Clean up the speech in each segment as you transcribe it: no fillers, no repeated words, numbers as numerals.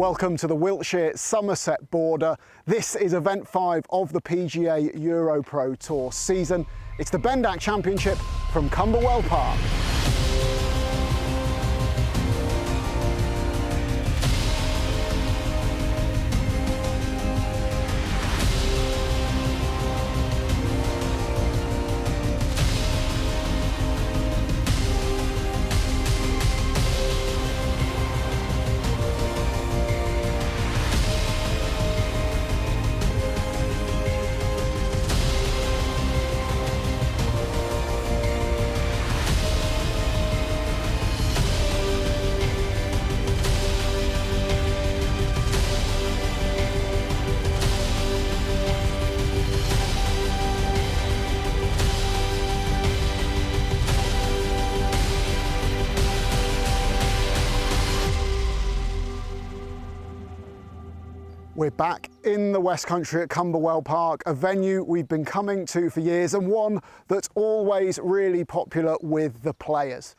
Welcome to the Wiltshire-Somerset border. This is event 5 of the PGA EuroPro Tour season. It's the Bendac Championship from Camberwell Park. We're back in the West Country at Camberwell Park, a venue we've been coming to for years and one that's always really popular with the players.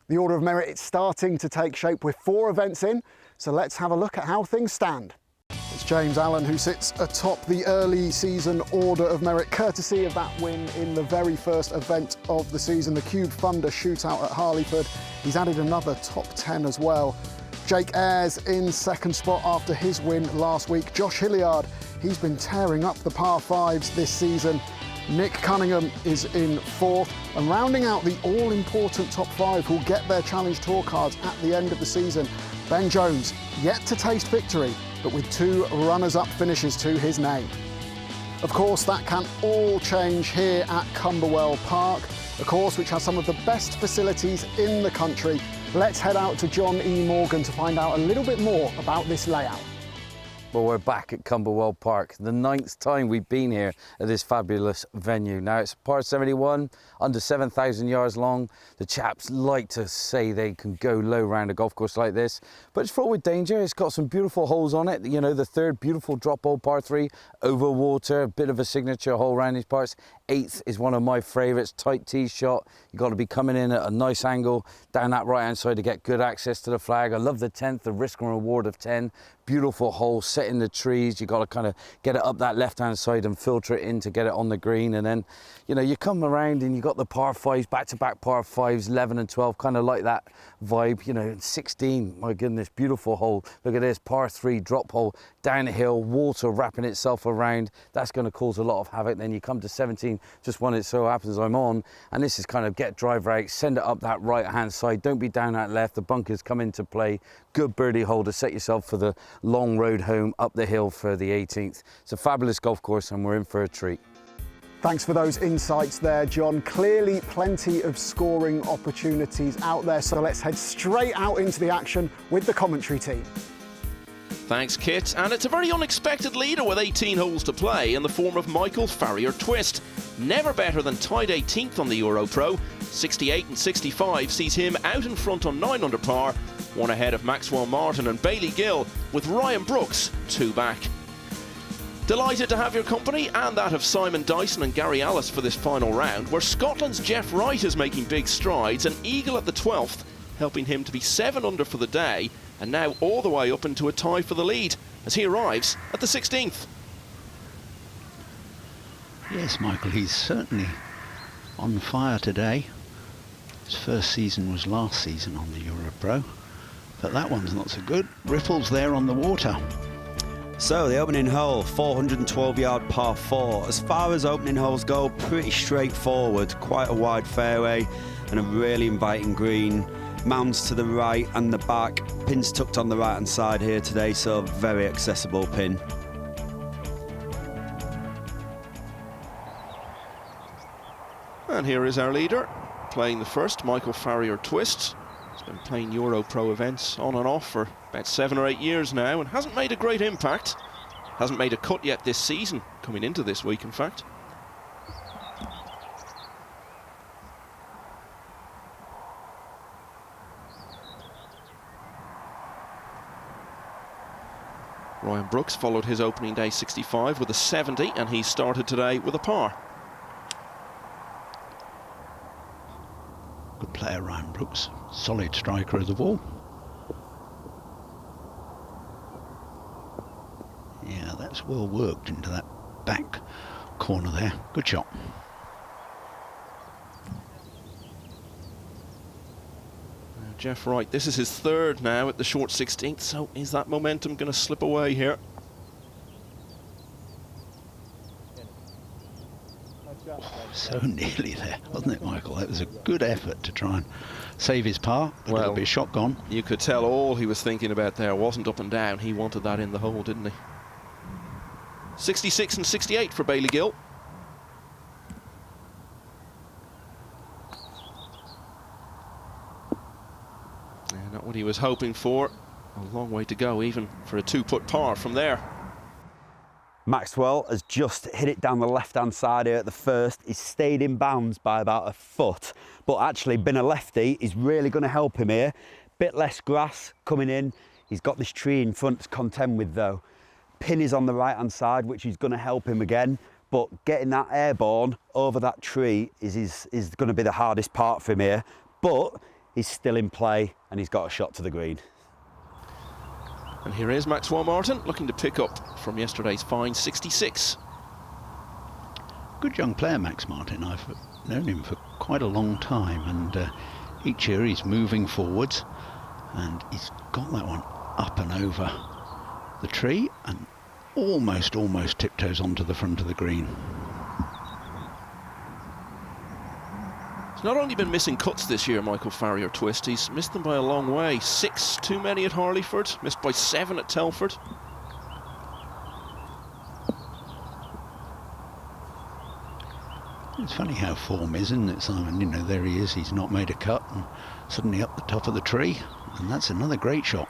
The Order of Merit is starting to take shape with 4 events in, so let's have a look at how things stand. It's James Allen who sits atop the early season Order of Merit, courtesy of that win in the very first event of the season, the Cube Thunder shootout at Harleyford. He's added another top 10 as well. Jake Ayres in second spot after his win last week. Josh Hilliard, he's been tearing up the par 5s this season. Nick Cunningham is in 4th, and rounding out the all-important top 5 who'll get their Challenge Tour cards at the end of the season, Ben Jones, yet to taste victory, but with 2 runners-up finishes to his name. Of course, that can all change here at Camberwell Park, a course which has some of the best facilities in the country. Let's head out to John E. Morgan to find out a little bit more about this layout. Well, we're back at Camberwell Park, the 9th time we've been here at this fabulous venue. Now, it's par 71, under 7,000 yards long. The chaps like to say they can go low round a golf course like this, but it's fraught with danger. It's got some beautiful holes on it. You know, the 3rd beautiful drop hole, par 3, over water, a bit of a signature hole around these parts. 8th is one of my favourites, tight tee shot. You've got to be coming in at a nice angle down that right-hand side to get good access to the flag. I love the 10th, the risk and reward of 10. Beautiful hole set in the trees. You've got to kind of get it up that left-hand side and filter it in to get it on the green. And then, you know, you come around and you've got the par 5s, back-to-back par 5s, 11 and 12, kind of like that vibe. You know, 16, my goodness, beautiful hole. Look at this, par 3 drop hole, downhill, water wrapping itself around. That's going to cause a lot of havoc. Then you come to 17, just when it so happens I'm on, and this is kind of get driver out, send it up that right-hand side. Don't be down that left. The bunkers come into play. Good birdie hole to set yourself for the long road home up the hill for the 18th. It's a fabulous golf course and we're in for a treat. Thanks for those insights there, John. Clearly plenty of scoring opportunities out there, so let's head straight out into the action with the commentary team. Thanks, Kit. And it's a very unexpected leader with 18 holes to play in the form of Michael Farrier-Twist. Never better than tied 18th on the EuroPro. 68 and 65 sees him out in front on 9 under par, 1 ahead of Maxwell Martin and Bailey Gill, with Ryan Brooks 2 back. Delighted to have your company and that of Simon Dyson and Gary Ellis for this final round, where Scotland's Jeff Wright is making big strides, an eagle at the 12th, helping him to be 7 under for the day, and now all the way up into a tie for the lead as he arrives at the 16th. Yes, Michael, he's certainly on fire today. His first season was last season on the EuroPro, but that one's not so good. Ripples there on the water. So the opening hole, 412-yard par 4. As far as opening holes go, pretty straightforward. Quite a wide fairway and a really inviting green. Mounds to the right and the back. Pins tucked on the right-hand side here today, so very accessible pin. And here is our leader, playing the first, Michael Farrier-Twist. He's been playing EuroPro events on and off for about 7 or 8 years now and hasn't made a great impact. Hasn't made a cut yet this season, coming into this week in fact. Ryan Brooks followed his opening day 65 with a 70 and he started today with a par. Good player, Ryan Brooks. Solid striker of the ball. It's well worked into that back corner there. Good shot. Jeff Wright, this is his third now at the short 16th, so is that momentum going to slip away here? So nearly there, wasn't it, Michael? That was a good effort to try and save his par. Well, it'll be a shot gone. You could tell all he was thinking about there wasn't up and down. He wanted that in the hole, didn't he? 66 and 68 for Bailey Gill. Yeah, not what he was hoping for. A long way to go, even for a two-putt par from there. Maxwell has just hit it down the left-hand side here at the first. He's stayed in bounds by about a foot, but actually being a lefty is really going to help him here. Bit less grass coming in. He's got this tree in front to contend with though. Pin is on the right-hand side, which is going to help him again, but getting that airborne over that tree is going to be the hardest part for him here, but he's still in play and he's got a shot to the green. And here is Maxwell Martin looking to pick up from yesterday's fine 66. Good young player, Max Martin. I've known him for quite a long time, and each year he's moving forwards, and he's got that one up and over the tree and almost tiptoes onto the front of the green. He's not only been missing cuts this year, Michael Farrier Twist, he's missed them by a long way. 6 too many at Harleyford, missed by 7 at Telford. It's funny how form is, isn't it, Simon? You know, there he is, he's not made a cut, and suddenly up the top of the tree, and that's another great shot.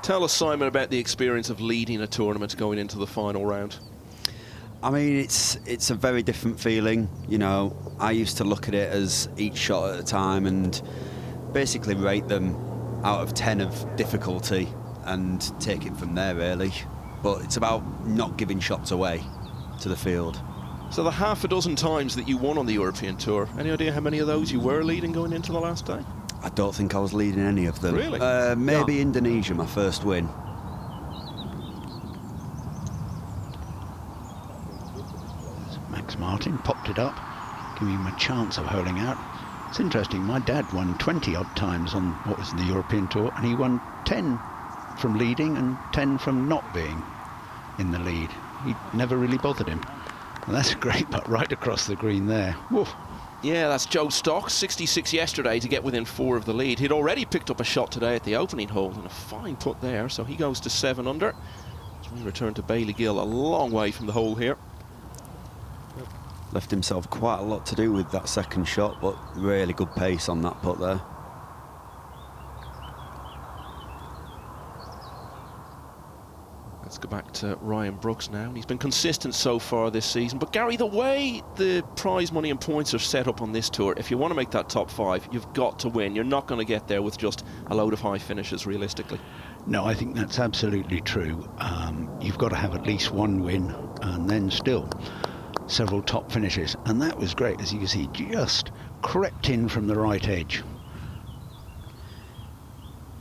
Tell us, Simon, about the experience of leading a tournament going into the final round. I mean, it's a very different feeling. You know, I used to look at it as each shot at a time and basically rate them out of 10 of difficulty and take it from there, really. But it's about not giving shots away to the field. So the half a dozen times that you won on the European Tour, any idea how many of those you were leading going into the last day? I don't think I was leading any of them. Really? Maybe Indonesia, my first win. Max Martin popped it up, giving him a chance of holding out. It's interesting, my dad won 20 odd times on what was the European Tour, and he won 10 from leading and 10 from not being in the lead. He never really bothered him. And that's a great putt right across the green there. Woof. Yeah, that's Joe Stock, 66 yesterday to get within 4 of the lead. He'd already picked up a shot today at the opening hole and a fine putt there, so he goes to 7 under. As we return to Bailey Gill, a long way from the hole here. Left himself quite a lot to do with that second shot, but really good pace on that putt there. Let's go back to Ryan Brooks now. And he's been consistent so far this season. But Gary, the way the prize money and points are set up on this tour, if you want to make that top 5, you've got to win. You're not going to get there with just a load of high finishes, realistically. No, I think that's absolutely true. You've got to have at least one win and then still several top finishes. And that was great, as you can see, just crept in from the right edge.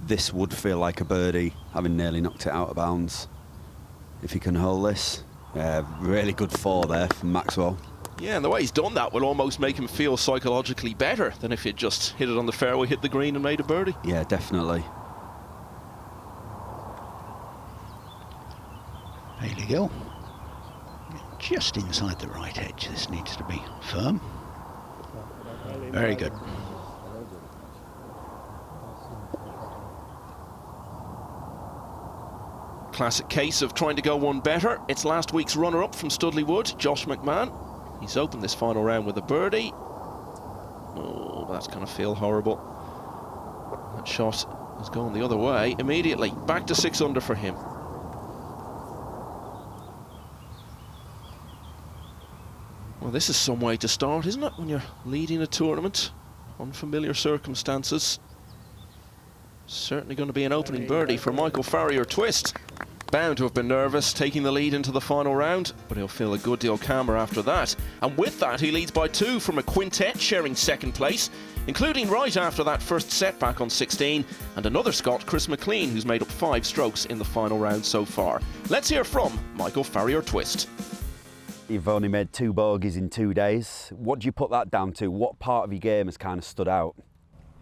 This would feel like a birdie, having nearly knocked it out of bounds. If he can hold this, really good 4 there from Maxwell. Yeah, and the way he's done that will almost make him feel psychologically better than if he'd just hit it on the fairway, hit the green and made a birdie. Yeah, definitely. Bailey Gill, just inside the right edge. This needs to be firm. Very good. Classic case of trying to go one better. It's last week's runner-up from Studley Wood, Josh McMahon. He's opened this final round with a birdie. Oh, that's going to feel horrible. That shot is going the other way immediately. Back to 6 under for him. Well, this is some way to start, isn't it, when you're leading a tournament? Unfamiliar circumstances. Certainly going to be an opening birdie for Michael Farrier Twist. Bound to have been nervous taking the lead into the final round, but he'll feel a good deal calmer after that. And with that, he leads by 2 from a quintet sharing second place, including right after that first setback on 16, and another Scot, Chris McLean, who's made up 5 strokes in the final round so far. Let's hear from Michael Farrier-Twist. You've only made 2 bogeys in 2 days. What do you put that down to? What part of your game has kind of stood out?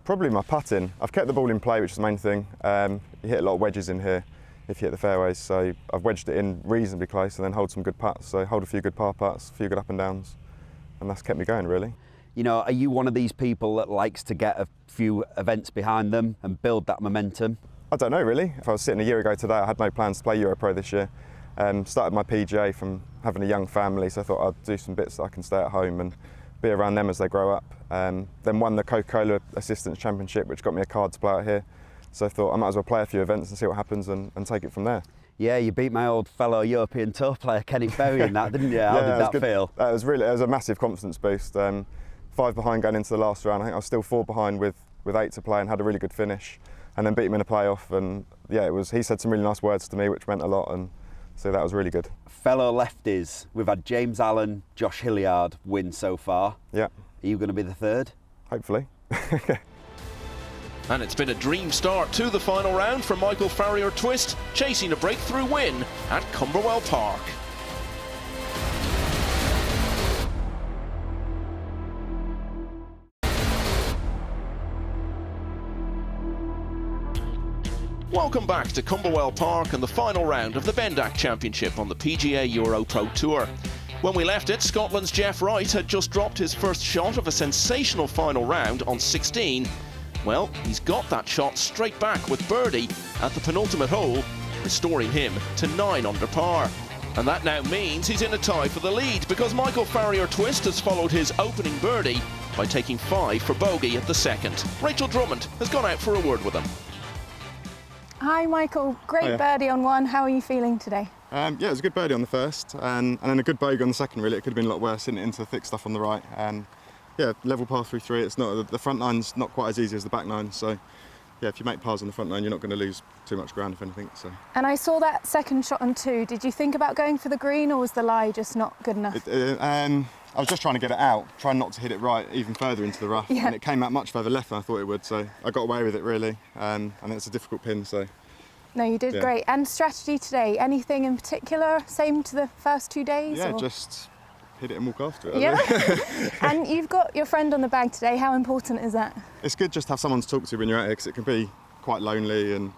Probably my putting. I've kept the ball in play, which is the main thing. You hit a lot of wedges in here if you hit the fairways, so I've wedged it in reasonably close and then hold some good putts. So hold a few good par putts, a few good up and downs, and that's kept me going really. You know, are you one of these people that likes to get a few events behind them and build that momentum? I don't know really. If I was sitting a year ago today, I had no plans to play EuroPro this year. Started my PGA from having a young family, so I thought I'd do some bits so I can stay at home and be around them as they grow up. Then won the Coca-Cola Assistants Championship, which got me a card to play out here. So I thought I might as well play a few events and see what happens and take it from there. Yeah, you beat my old fellow European Tour player Kenny Berry in that, didn't you? How did that feel? It was a massive confidence boost. 5 behind going into the last round. I think I was still 4 behind with 8 to play and had a really good finish. And then beat him in a playoff. And yeah, he said some really nice words to me, which meant a lot. And so that was really good. Fellow lefties, we've had James Allen, Josh Hilliard win so far. Yeah. Are you going to be the third? Hopefully. And it's been a dream start to the final round for Michael Farrier-Twist, chasing a breakthrough win at Camberwell Park. Welcome back to Camberwell Park and the final round of the Bendac Championship on the PGA EuroPro Tour. When we left it, Scotland's Jeff Wright had just dropped his first shot of a sensational final round on 16. Well, he's got that shot straight back with birdie at the penultimate hole, restoring him to 9 under par. And that now means he's in a tie for the lead, because Michael Farrier-Twist has followed his opening birdie by taking 5 for bogey at the second. Rachel Drummond has gone out for a word with him. Hi Michael, great birdie on 1. How are you feeling today? Yeah, it was a good birdie on the first and then a good bogey on the second really. It could have been a lot worse, hitting it into the thick stuff on the right. And yeah, level par through 3. It's not, the front nine's not quite as easy as the back 9, so yeah, if you make pars on the front 9, you're not going to lose too much ground if anything. So. And I saw that second shot on 2. Did you think about going for the green, or was the lie just not good enough? I was just trying to get it out, trying not to hit it right even further into the rough, and it came out much further left than I thought it would, so I got away with it really, and it's a difficult pin, so. No, you did great. And strategy today, anything in particular, same to the first 2 days? Yeah, or? Just hit it and walk after it. Yeah. And you've got your friend on the bag today. How important is that? It's good just to have someone to talk to when you're out here, because it can be quite lonely, and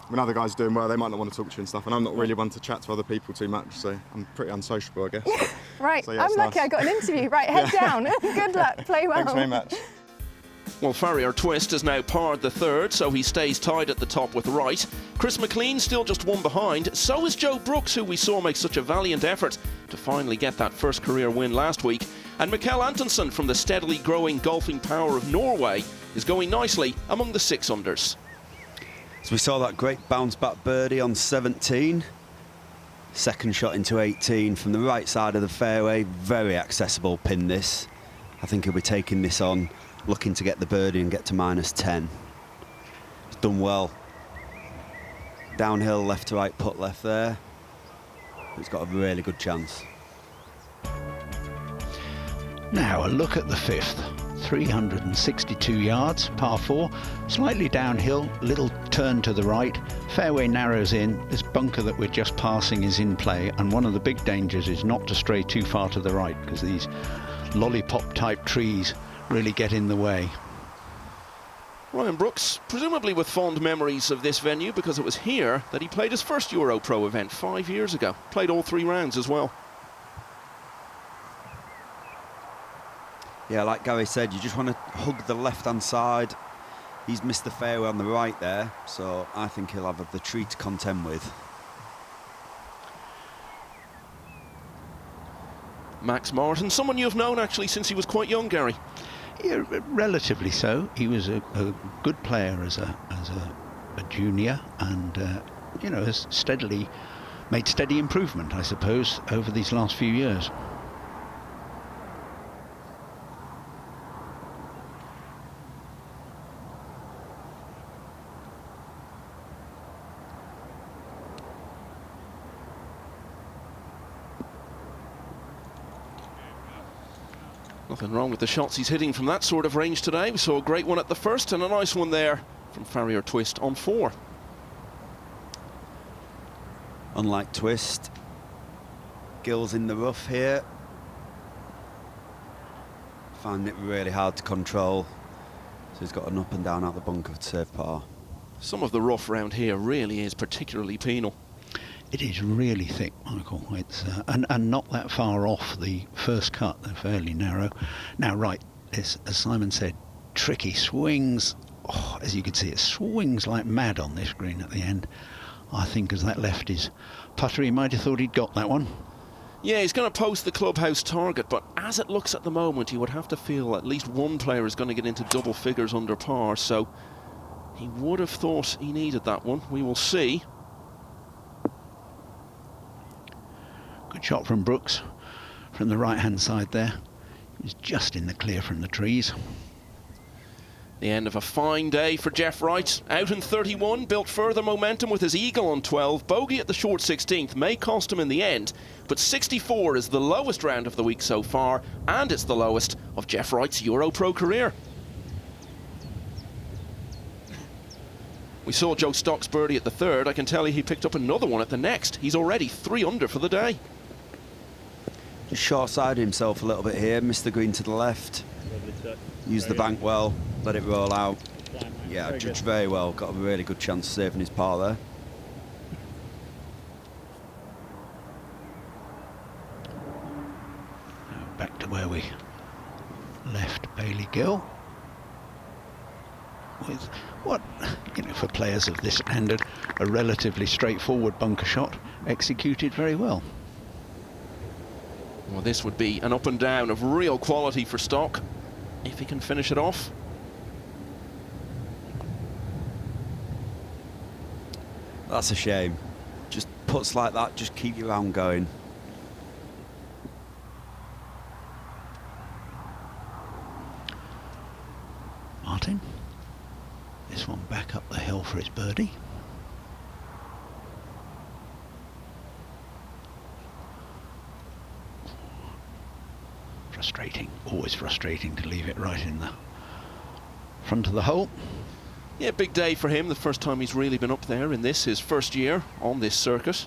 when other guys are doing well, they might not want to talk to you and stuff, and I'm not really one to chat to other people too much, so I'm pretty unsociable, I guess. Right, so, yeah, I'm lucky I got an interview. Right, head down. Good luck, play well. Thanks very much. Well, Farrier-Twist has now parred the third, so he stays tied at the top with Wright. Chris McLean still just 1 behind. So is Joe Brooks, who we saw make such a valiant effort to finally get that first career win last week. And Mikkel Antonsen from the steadily growing golfing power of Norway is going nicely among the 6-unders. So we saw that great bounce back birdie on 17. Second shot into 18 from the right side of the fairway. Very accessible pin this. I think he'll be taking this on, looking to get the birdie and get to -10. He's done well. Downhill, left to right, putt left there. He's got a really good chance. Now a look at the 5th. 362 yards, par 4, slightly downhill, little turn to the right, fairway narrows in, this bunker that we're just passing is in play, and one of the big dangers is not to stray too far to the right, because these lollipop type trees really get in the way. Ryan Brooks, presumably with fond memories of this venue, because it was here that he played his first EuroPro event 5 years ago. Played all 3 rounds as well. Yeah, like Gary said, you just want to hug the left-hand side. He's missed the fairway on the right there, so I think he'll have the tree to contend with. Max Martin, someone you've known actually since he was quite young, Gary. Yeah, relatively so. He was a good player as a junior, and you know, has made steady improvement, I suppose, over these last few years. Nothing wrong with the shots he's hitting from that sort of range today. We saw a great one at the first and a nice one there from Farrier Twist on 4. Unlike Twist, Gill's in the rough here. Finding it really hard to control. So he's got an up and down out the bunker to save par. Some of the rough round here really is particularly penal. It is really thick, Michael. It's and not that far off the first cut. They're fairly narrow. Now, right, as Simon said, tricky swings. Oh, as you can see, it swings like mad on this green at the end. I think as that left his putter, he might have thought he'd got that one. Yeah, he's going to post the clubhouse target, but as it looks at the moment, you would have to feel at least one player is going to get into double figures under par, so he would have thought he needed that one. We will see. Good shot from Brooks from the right-hand side there. He was just in the clear from the trees. The end of a fine day for Jeff Wright. Out in 31, built further momentum with his eagle on 12. Bogey at the short 16th may cost him in the end, but 64 is the lowest round of the week so far, and it's the lowest of Jeff Wright's EuroPro career. We saw Joe Stock's birdie at the third. I can tell you he picked up another one at the next. He's already 3 under for the day. Just short-sided himself a little bit here, missed the green to the left. Used the bank well, let it roll out. Yeah, judged very well, got a really good chance of saving his par there. Now back to where we left Bailey Gill. With what, you know, for players of this standard, a relatively straightforward bunker shot, executed very well. Well, this would be an up and down of real quality for Stock, if he can finish it off. That's a shame. Just puts like that, just keep your round going. Martin, this one back up the hill for his birdie. Frustrating, always frustrating to leave it right in the front of the hole. Yeah, big day for him. The first time he's really been up there in this, his first year on this circuit.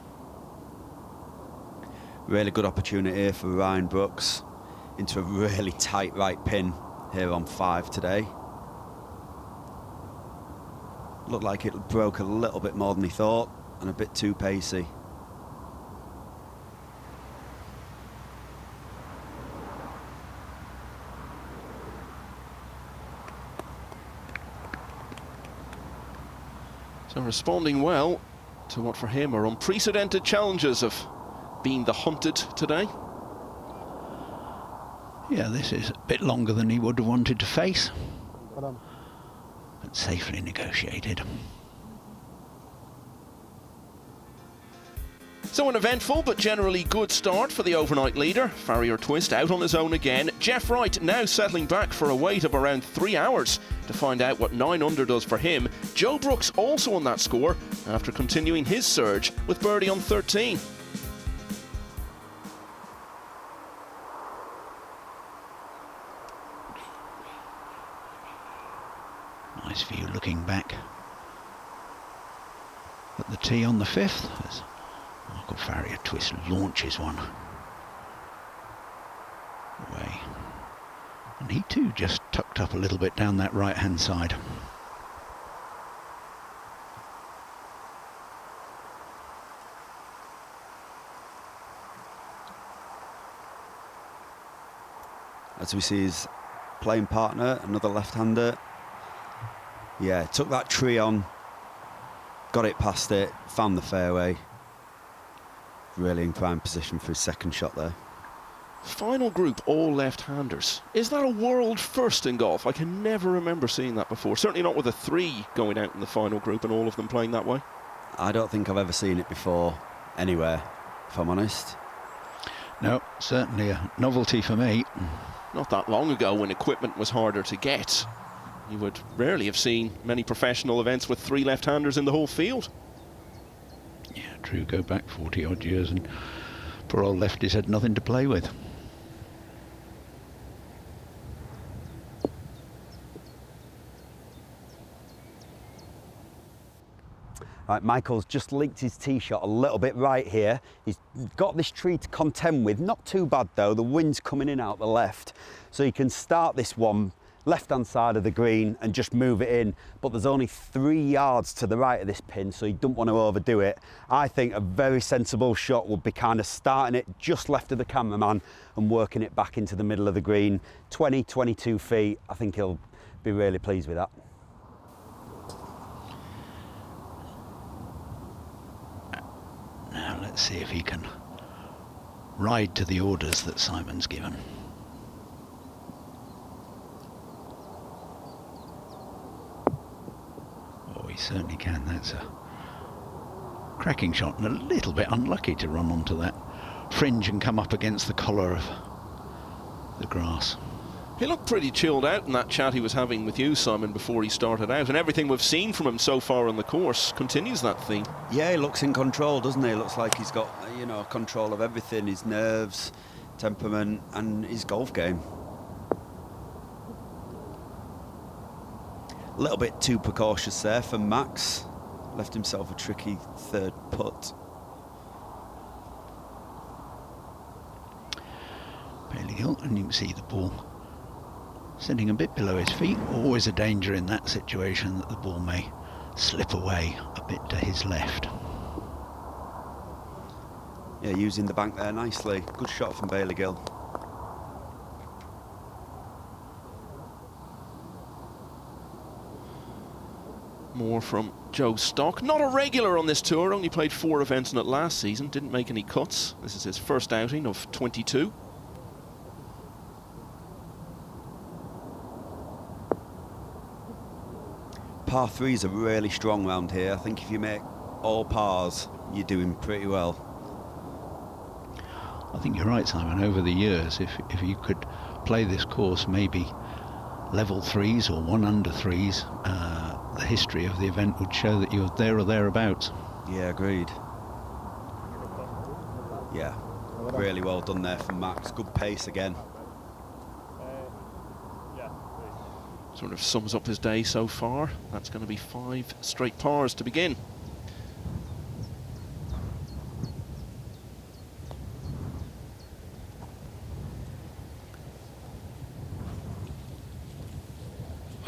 Really good opportunity here for Ryan Brooks into a really tight right pin here on 5 today. Looked like it broke a little bit more than he thought and a bit too pacey. So responding well to what for him are unprecedented challenges of being the hunted today. Yeah, this is a bit longer than he would have wanted to face, but safely negotiated. So an eventful but generally good start for the overnight leader. Farrier Twist out on his own again. Jeff Wright now settling back for a wait of around 3 hours to find out what 9 under does for him. Joe Brooks also on that score after continuing his surge with birdie on 13. Nice view looking back at the tee on the 5th as Michael Farrier Twist launches one away. And he too just tucked up a little bit down that right hand side. As we see his playing partner, another left-hander. Yeah, took that tree on, got it past it, found the fairway. Really in prime position for his second shot there. Final group all left-handers. Is that a world first in golf? I can never remember seeing that before. Certainly not with a 3 going out in the final group and all of them playing that way. I don't think I've ever seen it before anywhere, if I'm honest. No, certainly a novelty for me. Not that long ago when equipment was harder to get, you would rarely have seen many professional events with 3 left-handers in the whole field. Yeah, true, go back 40 odd years and poor old lefties had nothing to play with. Right, Michael's just leaked his tee shot a little bit right here. He's got this tree to contend with. Not too bad though. The wind's coming in out the left. So he can start this one left-hand side of the green and just move it in. But there's only 3 yards to the right of this pin, so you don't want to overdo it. I think a very sensible shot would be kind of starting it just left of the cameraman and working it back into the middle of the green. 20, 22 feet. I think he'll be really pleased with that. Now let's see if he can ride to the orders that Simon's given. Oh, he certainly can. That's a cracking shot and a little bit unlucky to run onto that fringe and come up against the collar of the grass. He looked pretty chilled out in that chat he was having with you, Simon, before he started out, and everything we've seen from him so far on the course continues that theme. Yeah, he looks in control, doesn't he? Looks like he's got, you know, control of everything, his nerves, temperament and his golf game. A little bit too precautious there for Max. Left himself a tricky third putt. Bailey Gill, and you can see the ball sitting a bit below his feet. Always a danger in that situation that the ball may slip away a bit to his left. Yeah, using the bank there nicely. Good shot from Bailey Gill. More from Joe Stock. Not a regular on this tour, only played 4 events in it last season, didn't make any cuts. This is his first outing of 22. Par 3s are really strong round here. I think if you make all pars, you're doing pretty well. I think you're right, Simon. Over the years, if you could play this course maybe level 3s or 1 under 3s, the history of the event would show that you're there or thereabouts. Yeah, agreed. Yeah, really well done there from Max. Good pace again. Sort of sums up his day so far. That's going to be 5 straight pars to begin.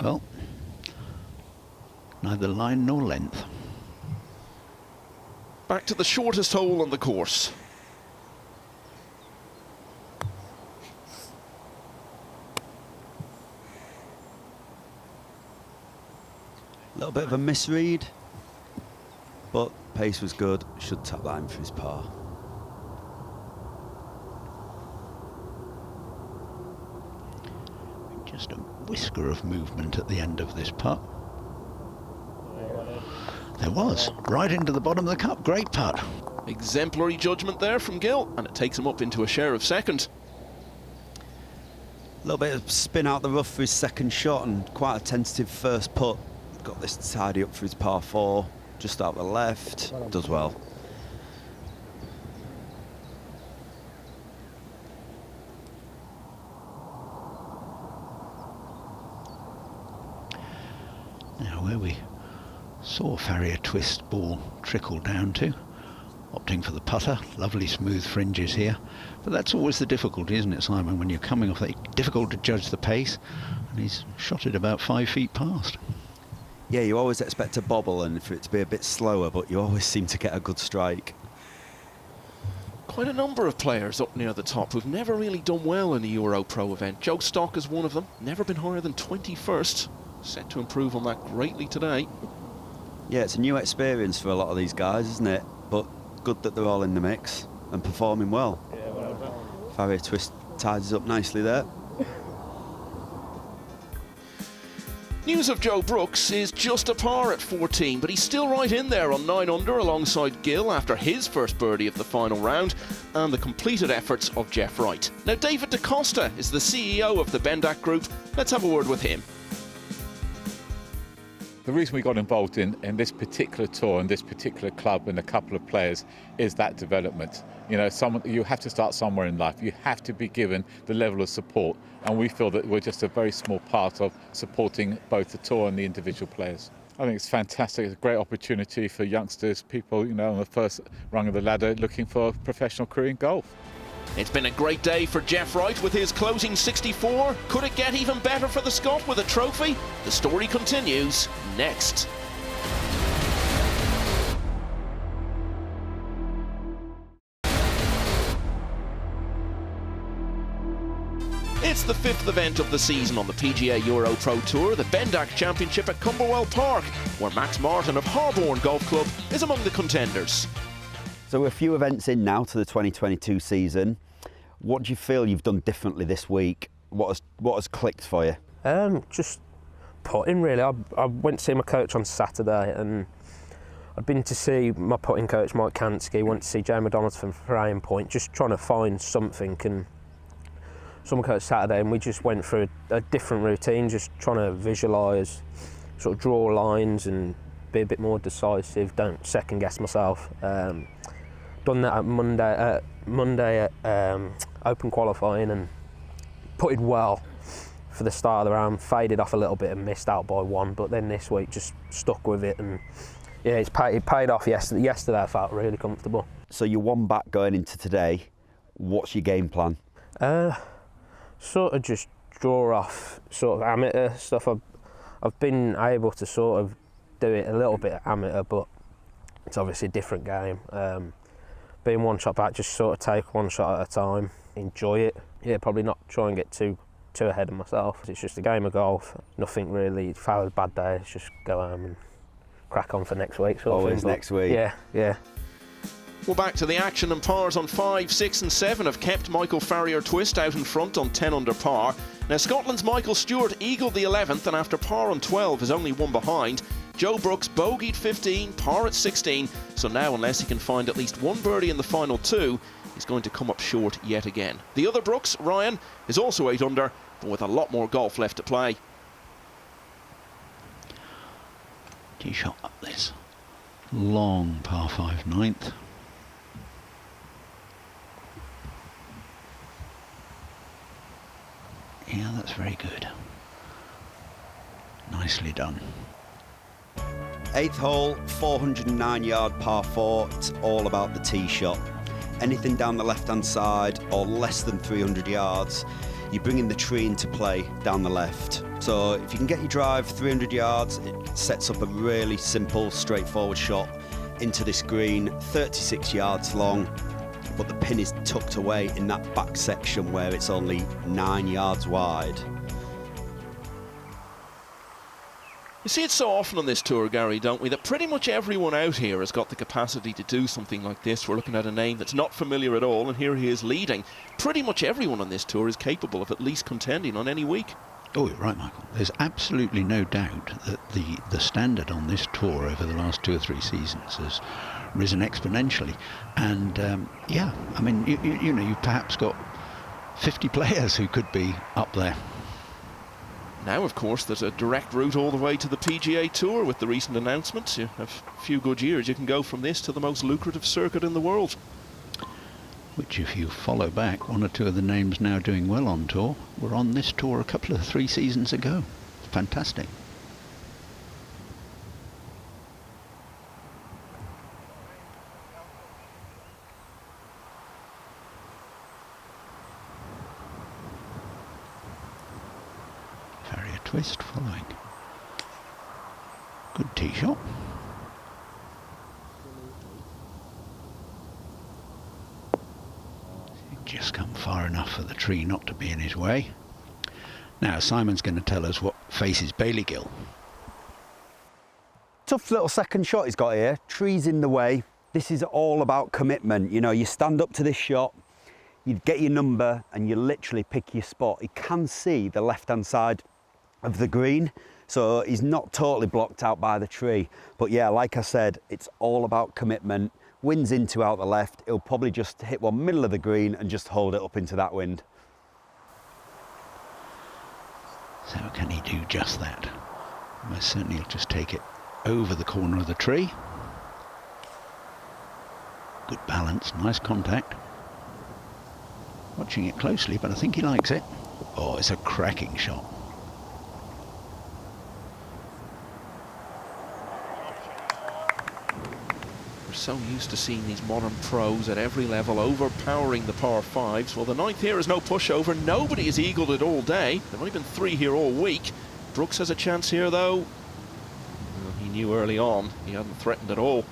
Well, neither line nor length. Back to the shortest hole on the course. A little bit of a misread, but pace was good. Should tap that in for his par. Just a whisker of movement at the end of this putt. There was, right into the bottom of the cup. Great putt. Exemplary judgment there from Gill, and it takes him up into a share of second. A little bit of spin out the rough for his second shot and quite a tentative first putt. Got this tidy up for his par 4, just out the left. Does well. Now where we saw Farrier Twist ball trickle down to, opting for the putter. Lovely smooth fringes here, but that's always the difficulty, isn't it, Simon, when you're coming off that? Difficult to judge the pace, and he's shot it about 5 feet past. Yeah, you always expect a bobble and for it to be a bit slower, but you always seem to get a good strike. Quite a number of players up near the top who've never really done well in a EuroPro event. Joe Stock is one of them, never been higher than 21st. Set to improve on that greatly today. Yeah, it's a new experience for a lot of these guys, isn't it? But good that they're all in the mix and performing well. Farrier Twist ties up nicely there. News of Joe Brooks is just a par at 14, but he's still right in there on 9 under alongside Gill after his first birdie of the final round and the completed efforts of Jeff Wright. Now, David DaCosta is the CEO of the Bendac Group. Let's have a word with him. The reason we got involved in this particular tour and this particular club and a couple of players is that development. You know, you have to start somewhere in life. You have to be given the level of support, and we feel that we're just a very small part of supporting both the tour and the individual players. I think it's fantastic. It's a great opportunity for youngsters, people, on the first rung of the ladder looking for a professional career in golf. It's been a great day for Jeff Wright with his closing 64. Could it get even better for the Scot with a trophy? The story continues next. It's the 5th event of the season on the PGA EuroPro Tour, the Bendac Championship at Camberwell Park, where Max Martin of Harborne Golf Club is among the contenders. So we're a few events in now to the 2022 season. What do you feel you've done differently this week? What has clicked for you? Just putting, really. I went to see my coach on Saturday, and I'd been to see my putting coach, Mike Kansky, went to see Jamie Donaldson for Aim Point, just trying to find something. And someone coach Saturday, and we just went through a different routine, just trying to visualise, sort of draw lines and be a bit more decisive, don't second guess myself. Done that at Monday at Open qualifying, and putted well for the start of the round, faded off a little bit and missed out by one, but then this week just stuck with it, and yeah, it paid off yesterday. Yesterday I felt really comfortable. So you're one back going into today. What's your game plan? Sort of just draw off sort of amateur stuff. I've been able to sort of do it a little bit amateur, but it's obviously a different game. Being one shot back, just sort of take one shot at a time, enjoy it. Yeah, probably not try and get too ahead of myself. It's just a game of golf. Nothing really. If I have a bad day, it's just go home and crack on for next week. Always next week. Yeah. Well, back to the action, and pars on 5, 6 and 7 have kept Michael Farrier-Twist out in front on 10 under par. Now, Scotland's Michael Stewart eagled the 11th, and after par on 12 is only one behind. Joe Brooks bogeyed 15, par at 16, so now unless he can find at least one birdie in the final two, he's going to come up short yet again. The other Brooks, Ryan, is also 8 under, but with a lot more golf left to play. Tee shot up this long par 5 ninth. Yeah, that's very good. Nicely done. 8th hole, 409-yard par 4. It's all about the tee shot. Anything down the left-hand side or less than 300 yards, you're bringing the tree into play down the left. So if you can get your drive 300 yards, it sets up a really simple, straightforward shot into this green, 36 yards long. But the pin is tucked away in that back section where it's only 9 yards wide. You see it so often on this tour, Gary, don't we, that pretty much everyone out here has got the capacity to do something like this. We're looking at a name that's not familiar at all, and here he is leading. Pretty much everyone on this tour is capable of at least contending on any week. Oh, you're right, Michael. There's absolutely no doubt that the standard on this tour over the last 2 or 3 seasons has risen exponentially. And yeah, I mean, you know, you've perhaps got 50 players who could be up there. Now, of course, there's a direct route all the way to the PGA Tour with the recent announcements. You have a few good years, you can go from this to the most lucrative circuit in the world. Which, if you follow back, 1 or 2 of the names now doing well on tour were on this tour a couple of 3 seasons ago. Fantastic. Twist following. Good tee shot. Just come far enough for the tree not to be in his way. Now Simon's going to tell us what faces Bailey Gill. Tough little second shot he's got here. Trees in the way. This is all about commitment. You know, you stand up to this shot, you get your number and you literally pick your spot. He can see the left-hand side of the green, so he's not totally blocked out by the tree. But yeah, like I said, it's all about commitment. Wind's into out the left, he'll probably just hit one middle of the green and just hold it up into that wind. So can he do just that? Most certainly he'll just take it over the corner of the tree. Good balance, nice contact. Watching it closely, but I think he likes it. Oh, it's a cracking shot. So used to seeing these modern pros at every level overpowering the par fives. Well, the ninth here is no pushover. Nobody has eagled it all day. There have only been 3 here all week. Brooks has a chance here, though. Well, he knew early on he hadn't threatened at all.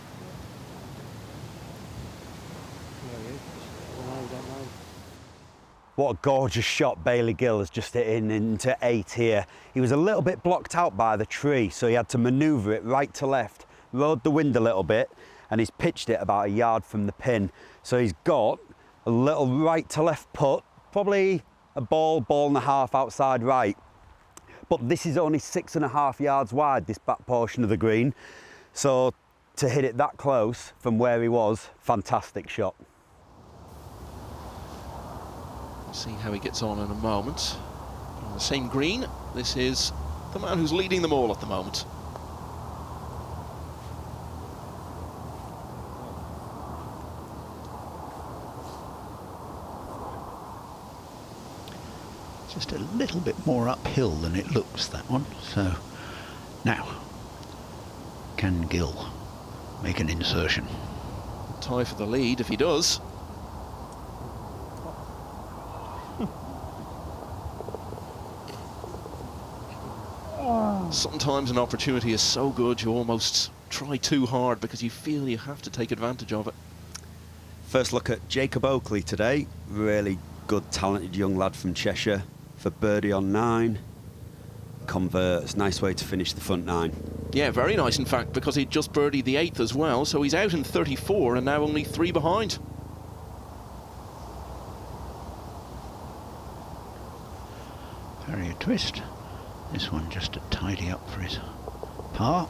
What a gorgeous shot Bailey Gill has just hit into 8 here. He was a little bit blocked out by the tree, so he had to manoeuvre it right to left, rode the wind a little bit, and he's pitched it about a yard from the pin. So he's got a little right to left putt, probably a ball and a half outside right. But this is only 6.5 yards wide, this back portion of the green. So to hit it that close from where he was, fantastic shot. See how he gets on in a moment. On the same green, this is the man who's leading them all at the moment. Just a little bit more uphill than it looks, that one. So now, can Gill make an insertion? Tie for the lead if he does. Sometimes an opportunity is so good you almost try too hard because you feel you have to take advantage of it. First look at Jacob Oakley today. Really good, talented young lad from Cheshire for birdie on 9. Converts, nice way to finish the front 9. Yeah, very nice in fact, because he'd just birdied the 8th as well, so he's out in 34 and now only 3 behind. Farrier twist. This one just to tidy up for his par.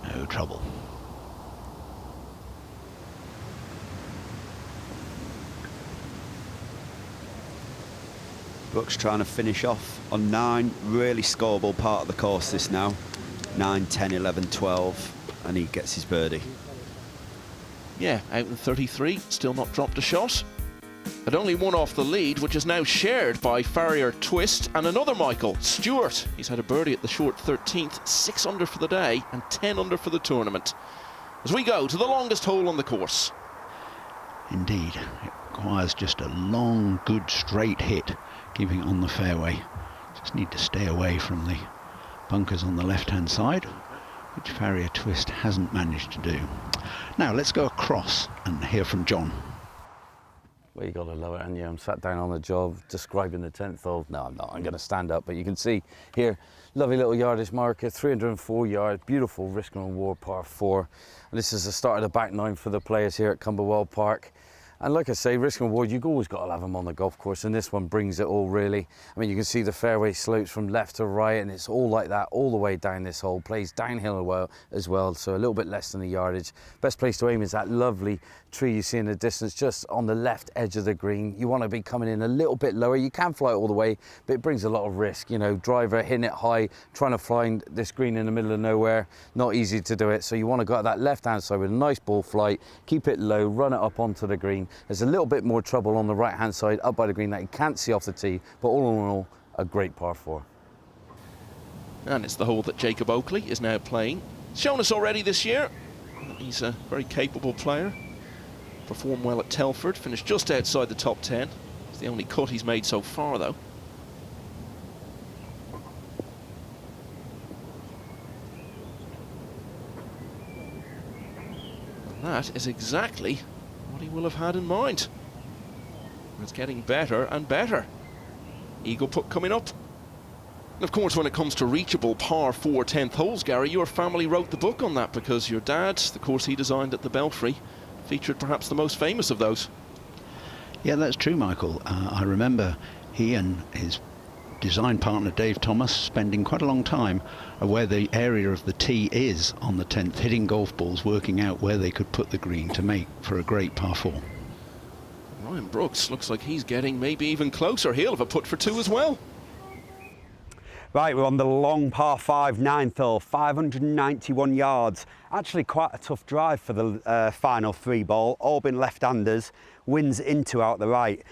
No trouble. Brooks trying to finish off on 9. Really scoreable part of the course this now. 9, 10, 11, 12, and he gets his birdie. Yeah, out in 33, still not dropped a shot. But only 1 off the lead, which is now shared by Farrier Twist and another Michael, Stewart. He's had a birdie at the short 13th, 6 under for the day and 10 under for the tournament. As we go to the longest hole on the course. Indeed, it requires just a long, good straight hit, keeping it on the fairway. Just need to stay away from the bunkers on the left-hand side, which Farrier Twist hasn't managed to do. Now let's go across and hear from John. Well, you got to love it, and I'm sat down on the job describing the 10th hole. No, I'm not. I'm going to stand up, but you can see here, lovely little yardage marker, 304 yards, beautiful risk and reward par 4. And this is the start of the back 9 for the players here at Camberwell Park. And like I say, risk and reward, you've always got to have them on the golf course, and this one brings it all, really. I mean, you can see the fairway slopes from left to right, and it's all like that all the way down this hole. Plays downhill as well, so a little bit less than the yardage. Best place to aim is that lovely tree you see in the distance, just on the left edge of the green. You want to be coming in a little bit lower. You can fly it all the way, but it brings a lot of risk. You know, driver hitting it high, trying to find this green in the middle of nowhere, not easy to do it. So you want to go at that left-hand side with a nice ball flight, keep it low, run it up onto the green. There's a little bit more trouble on the right-hand side up by the green that you can't see off the tee, but all in all, a great par 4. And it's the hole that Jacob Oakley is now playing. Shown us already this year. He's a very capable player. Performed well at Telford, finished just outside the top 10. It's the only cut he's made so far, though. And that is exactly what he will have had in mind. It's getting better and better. Eagle putt coming up. And of course, when it comes to reachable par 4 10th holes, Gary, your family wrote the book on that because your dad, the course he designed at the Belfry, featured perhaps the most famous of those. Yeah, that's true, Michael. I remember he and his design partner Dave Thomas spending quite a long time where the area of the tee is on the 10th, hitting golf balls, working out where they could put the green to make for a great par 4. Ryan Brooks looks like he's getting maybe even closer. He'll have a putt for 2 as well. Right, we're on the long par 5 9th hole, 591 yards. Actually quite a tough drive for the final 3 ball. All been left-handers, winds into out the right.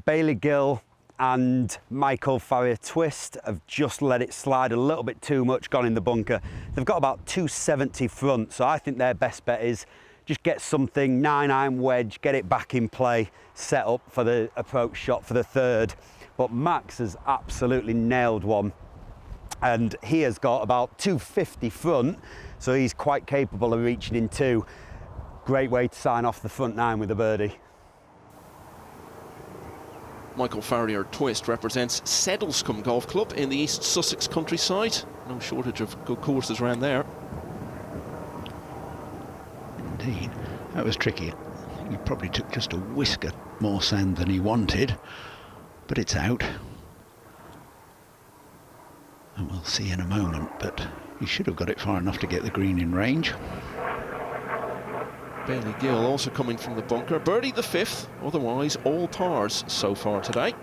Bailey Gill and Michael Farrier Twist have just let it slide a little bit too much, gone in the bunker. They've got about 270 front, so I think their best bet is just get something, 9-iron wedge, get it back in play, set up for the approach shot for the third. But Max has absolutely nailed one. And he has got about 250 front, so he's quite capable of reaching in two. Great way to sign off the front nine with a birdie. Michael Farrier Twist represents Sedlescombe Golf Club in the East Sussex countryside. No shortage of good courses around there. Indeed, that was tricky. I think he probably took just a whisker more sand than he wanted, but it's out. And we'll see in a moment, but he should have got it far enough to get the green in range. Bailey Gill also coming from the bunker. Birdie the fifth, otherwise all pars so far today.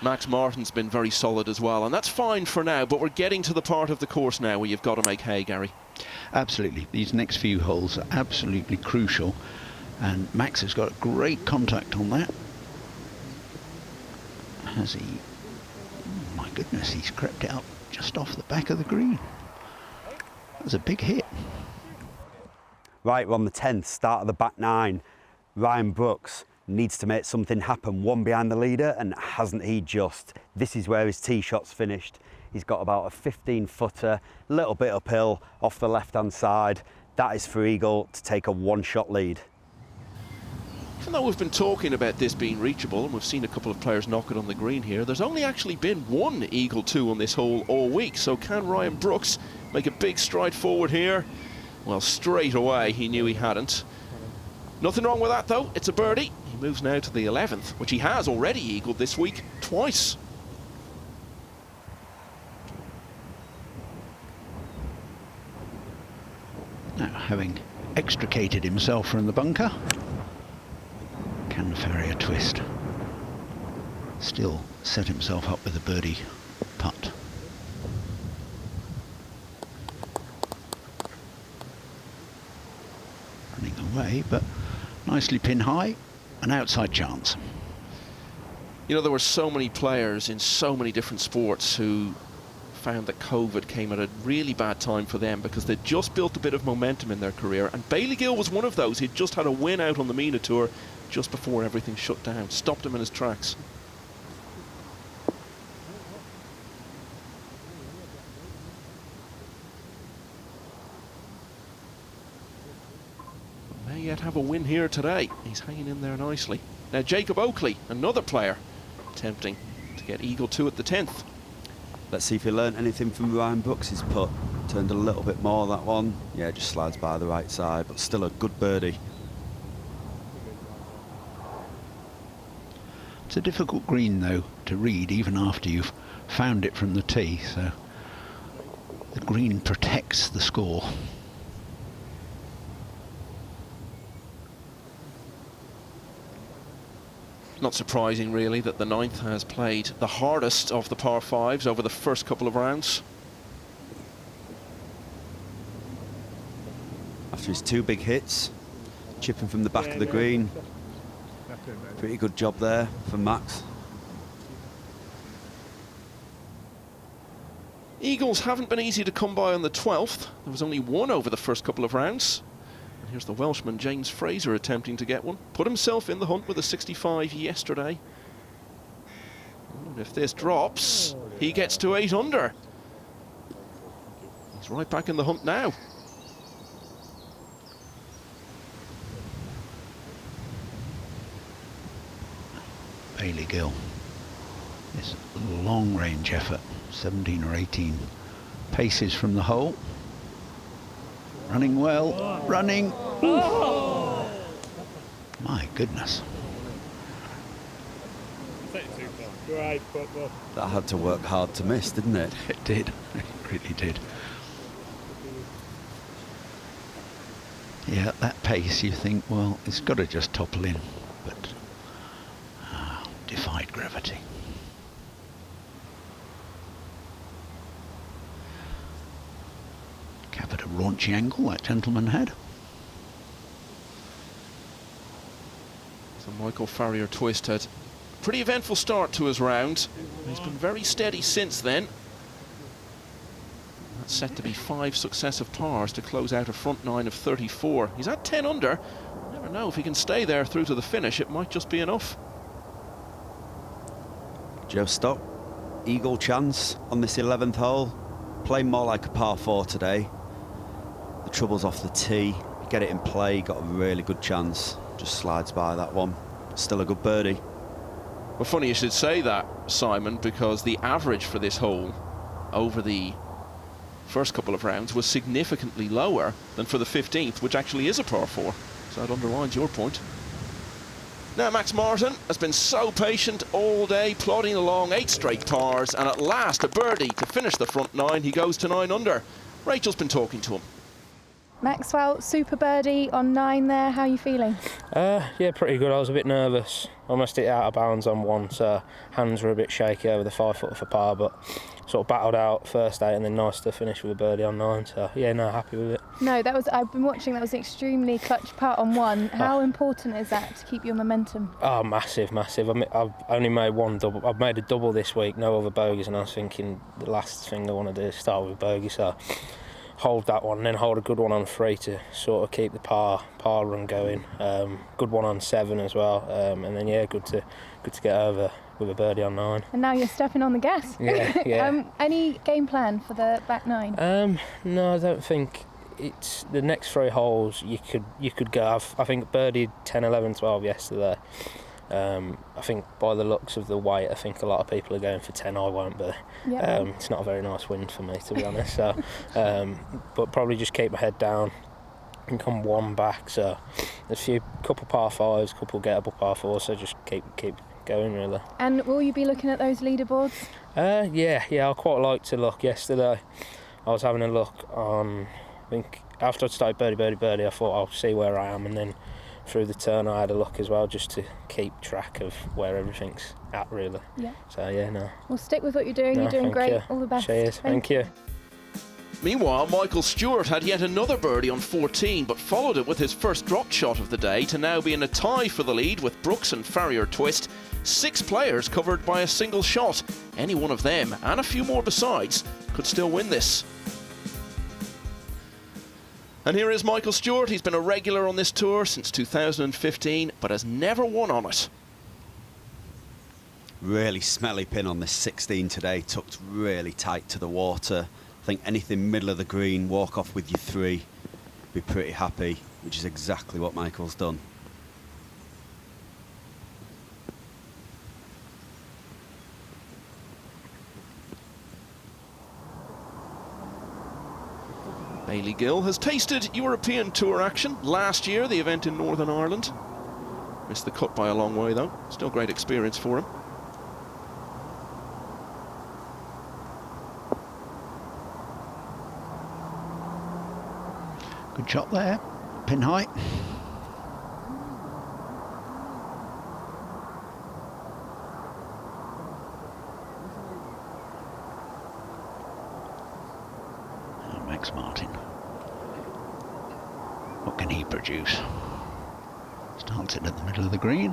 Max Martin's been very solid as well, and that's fine for now, but we're getting to the part of the course now where you've got to make hay, Gary. Absolutely. These next few holes are absolutely crucial, and Max has got great contact on that. Has he? Oh my goodness, he's crept out just off the back of the green. That was a big hit. Right, we're on the 10th, start of the back nine. Ryan Brooks needs to make something happen, one behind the leader, and hasn't he just? This is where his tee shot's finished. He's got about a 15-footer, little bit uphill off the left-hand side. That is for Eagle to take a one-shot lead. Even though we've been talking about this being reachable, and we've seen a couple of players knock it on the green here, there's only actually been one Eagle 2 on this hole all week. So can Ryan Brooks make a big stride forward here? Well, straight away he knew he hadn't. Nothing wrong with that though, it's a birdie. He moves now to the 11th, which he has already eagled this week twice. Now, having extricated himself from the bunker, can Farrier Twist still set himself up with a birdie putt? Running away, but nicely pin high, an outside chance. You know, there were so many players in so many different sports who found that COVID came at a really bad time for them because they'd just built a bit of momentum in their career, and Bailey Gill was one of those. He'd just had a win out on the MENA Tour just before everything shut down, stopped him in his tracks. May yet have a win here today. He's hanging in there nicely. Now Jacob Oakley, another player, attempting to get Eagle 2 at the 10th. Let's see if he learned anything from Ryan Brooks' putt. Turned a little bit more, that one. Yeah, just slides by the right side, but still a good birdie. It's a difficult green, though, to read even after you've found it from the tee, so the green protects the score. Not surprising, really, that the 9th has played the hardest of the par 5s over the first couple of rounds. After his two big hits, chipping from the back of the green. Pretty good job there for Max. Eagles haven't been easy to come by on the 12th. There was only one over the first couple of rounds. And here's the Welshman James Fraser attempting to get one. Put himself in the hunt with a 65 yesterday. And if this drops, he gets to 8 under. He's right back in the hunt now. Bailey Gill. This long-range effort, 17 or 18 paces from the hole. Running well, running. Oh. My goodness. That had to work hard to miss, didn't it? It did, it really did. Yeah, at that pace you think, well, it's got to just topple in, but defied gravity. Covered a raunchy angle that gentleman had. So Michael Farrier Twist had Pretty eventful start to his round. He's been very steady since then. That's set to be 5 successive pars to close out a front 9 of 34. He's at 10 under. Never know, if he can stay there through to the finish, it might just be enough. Joe Stock, eagle chance on this 11th hole. Playing more like a par 4 today. The trouble's off the tee. You get it in play, got a really good chance. Just slides by that one. Still a good birdie. Well, funny you should say that, Simon, because the average for this hole over the first couple of rounds was significantly lower than for the 15th, which actually is a par 4. So that underlines your point. Now, Max Martin has been so patient all day, plodding along 8 straight pars, and at last a birdie to finish the front 9. He goes to 9 under. Rachel's been talking to him. Maxwell, super birdie on 9 there. How are you feeling? Yeah, pretty good. I was a bit nervous. Almost hit it out of bounds on one, so hands were a bit shaky over the 5 foot for par, but sort of battled out first 8 and then nice to finish with a birdie on 9. So yeah, no, happy with it. No, I've been watching. That was an extremely clutch putt on 1. How important is that to keep your momentum? Oh, massive, massive. I've only made 1 double. I've made a double this week, no other bogeys, and I was thinking the last thing I want to do is start with a bogey. So hold that one, and then hold a good one on 3 to sort of keep the par run going. Good one on 7 as well, and then yeah, good to get over with a birdie on 9. And now you're stepping on the gas. Yeah. Any game plan for the back 9? No, I don't think. It's the next 3 holes you could go. I think birdied 10, 11, 12 yesterday. I think by the looks of the weight, I think a lot of people are going for 10. I won't be. Yep. It's not a very nice wind for me, to be honest. So, but probably just keep my head down and come 1 back. So there's couple par 5s, couple gettable par 4s. So just keep going really. And will you be looking at those leaderboards? Yeah. I quite like to look. Yesterday, I was having a look on. I think after I'd started birdie, I thought I'll see where I am, and then through the turn I had a look as well, just to keep track of where everything's at really. Yeah. So yeah, no. Well, stick with what you're doing. No, You're doing great. you. All the best. Cheers. Thank you. Meanwhile, Michael Stewart had yet another birdie on 14, but followed it with his first drop shot of the day to now be in a tie for the lead with Brooks and Farrier Twist. 6 players covered by a single shot. Any one of them, and a few more besides, could still win this. And here is Michael Stewart. He's been a regular on this tour since 2015, but has never won on it. Really smelly pin on this 16 today, tucked really tight to the water. I think anything middle of the green, walk off with your 3, be pretty happy, which is exactly what Michael's done. Bailey Gill has tasted European Tour action. Last year, the event in Northern Ireland. Missed the cut by a long way, though. Still great experience for him. Good shot there, pin height. Max Martin. What can he produce? Starts it at the middle of the green.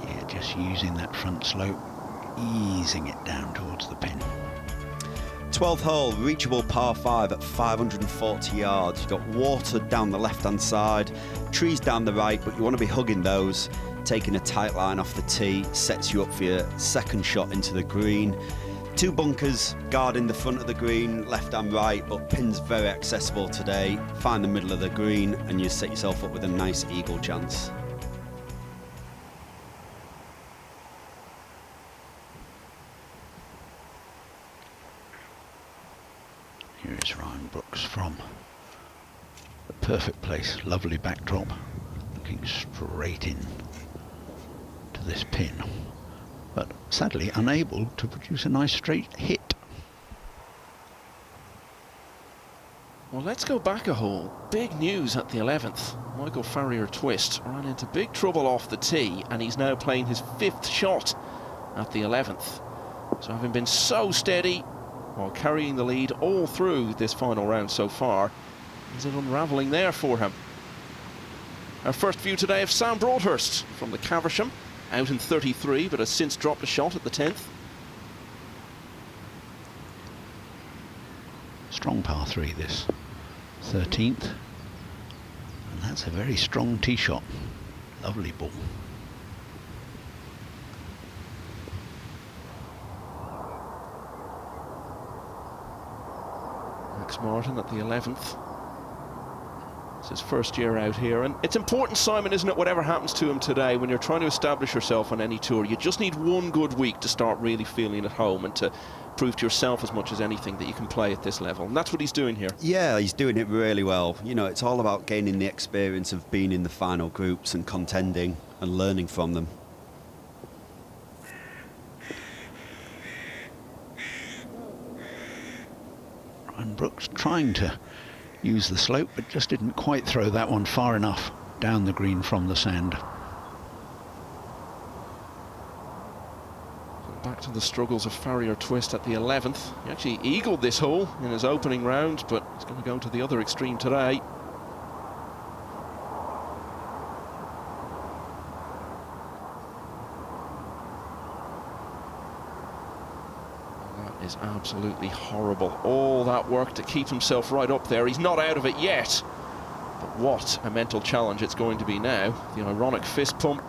Yeah, just using that front slope, easing it down towards the pin. 12th hole, reachable par 5 at 540 yards. You've got water down the left-hand side, trees down the right, but you want to be hugging those. Taking a tight line off the tee sets you up for your second shot into the green. 2 bunkers guarding the front of the green, left and right, but pins very accessible today. Find the middle of the green and you set yourself up with a nice eagle chance. Here is Ryan Brooks from the perfect place, lovely backdrop, looking straight in to this pin, but sadly unable to produce a nice straight hit. Well, let's go back a hole. Big news at the 11th. Michael Farrier Twist ran into big trouble off the tee, and he's now playing his 5th shot at the 11th. So having been so steady while carrying the lead all through this final round so far, is it unravelling there for him? Our first view today of Sam Broadhurst from the Caversham, out in 33, but has since dropped a shot at the 10th. Strong par 3 this, 13th. And that's a very strong tee shot. Lovely ball. Max Martin at the 11th. It's his first year out here, and it's important, Simon, isn't it, whatever happens to him today, when you're trying to establish yourself on any tour, you just need one good week to start really feeling at home and to prove to yourself as much as anything that you can play at this level, and that's what he's doing here. Yeah, he's doing it really well. You know, it's all about gaining the experience of being in the final groups and contending and learning from them. Ryan Brooks trying to use the slope, but just didn't quite throw that one far enough down the green from the sand. Back to the struggles of Farrier Twist at the 11th. He actually eagled this hole in his opening round, but he's going to go to the other extreme today. That is absolutely horrible. All that work to keep himself right up there. He's not out of it yet. But what a mental challenge it's going to be now. The ironic fist pump.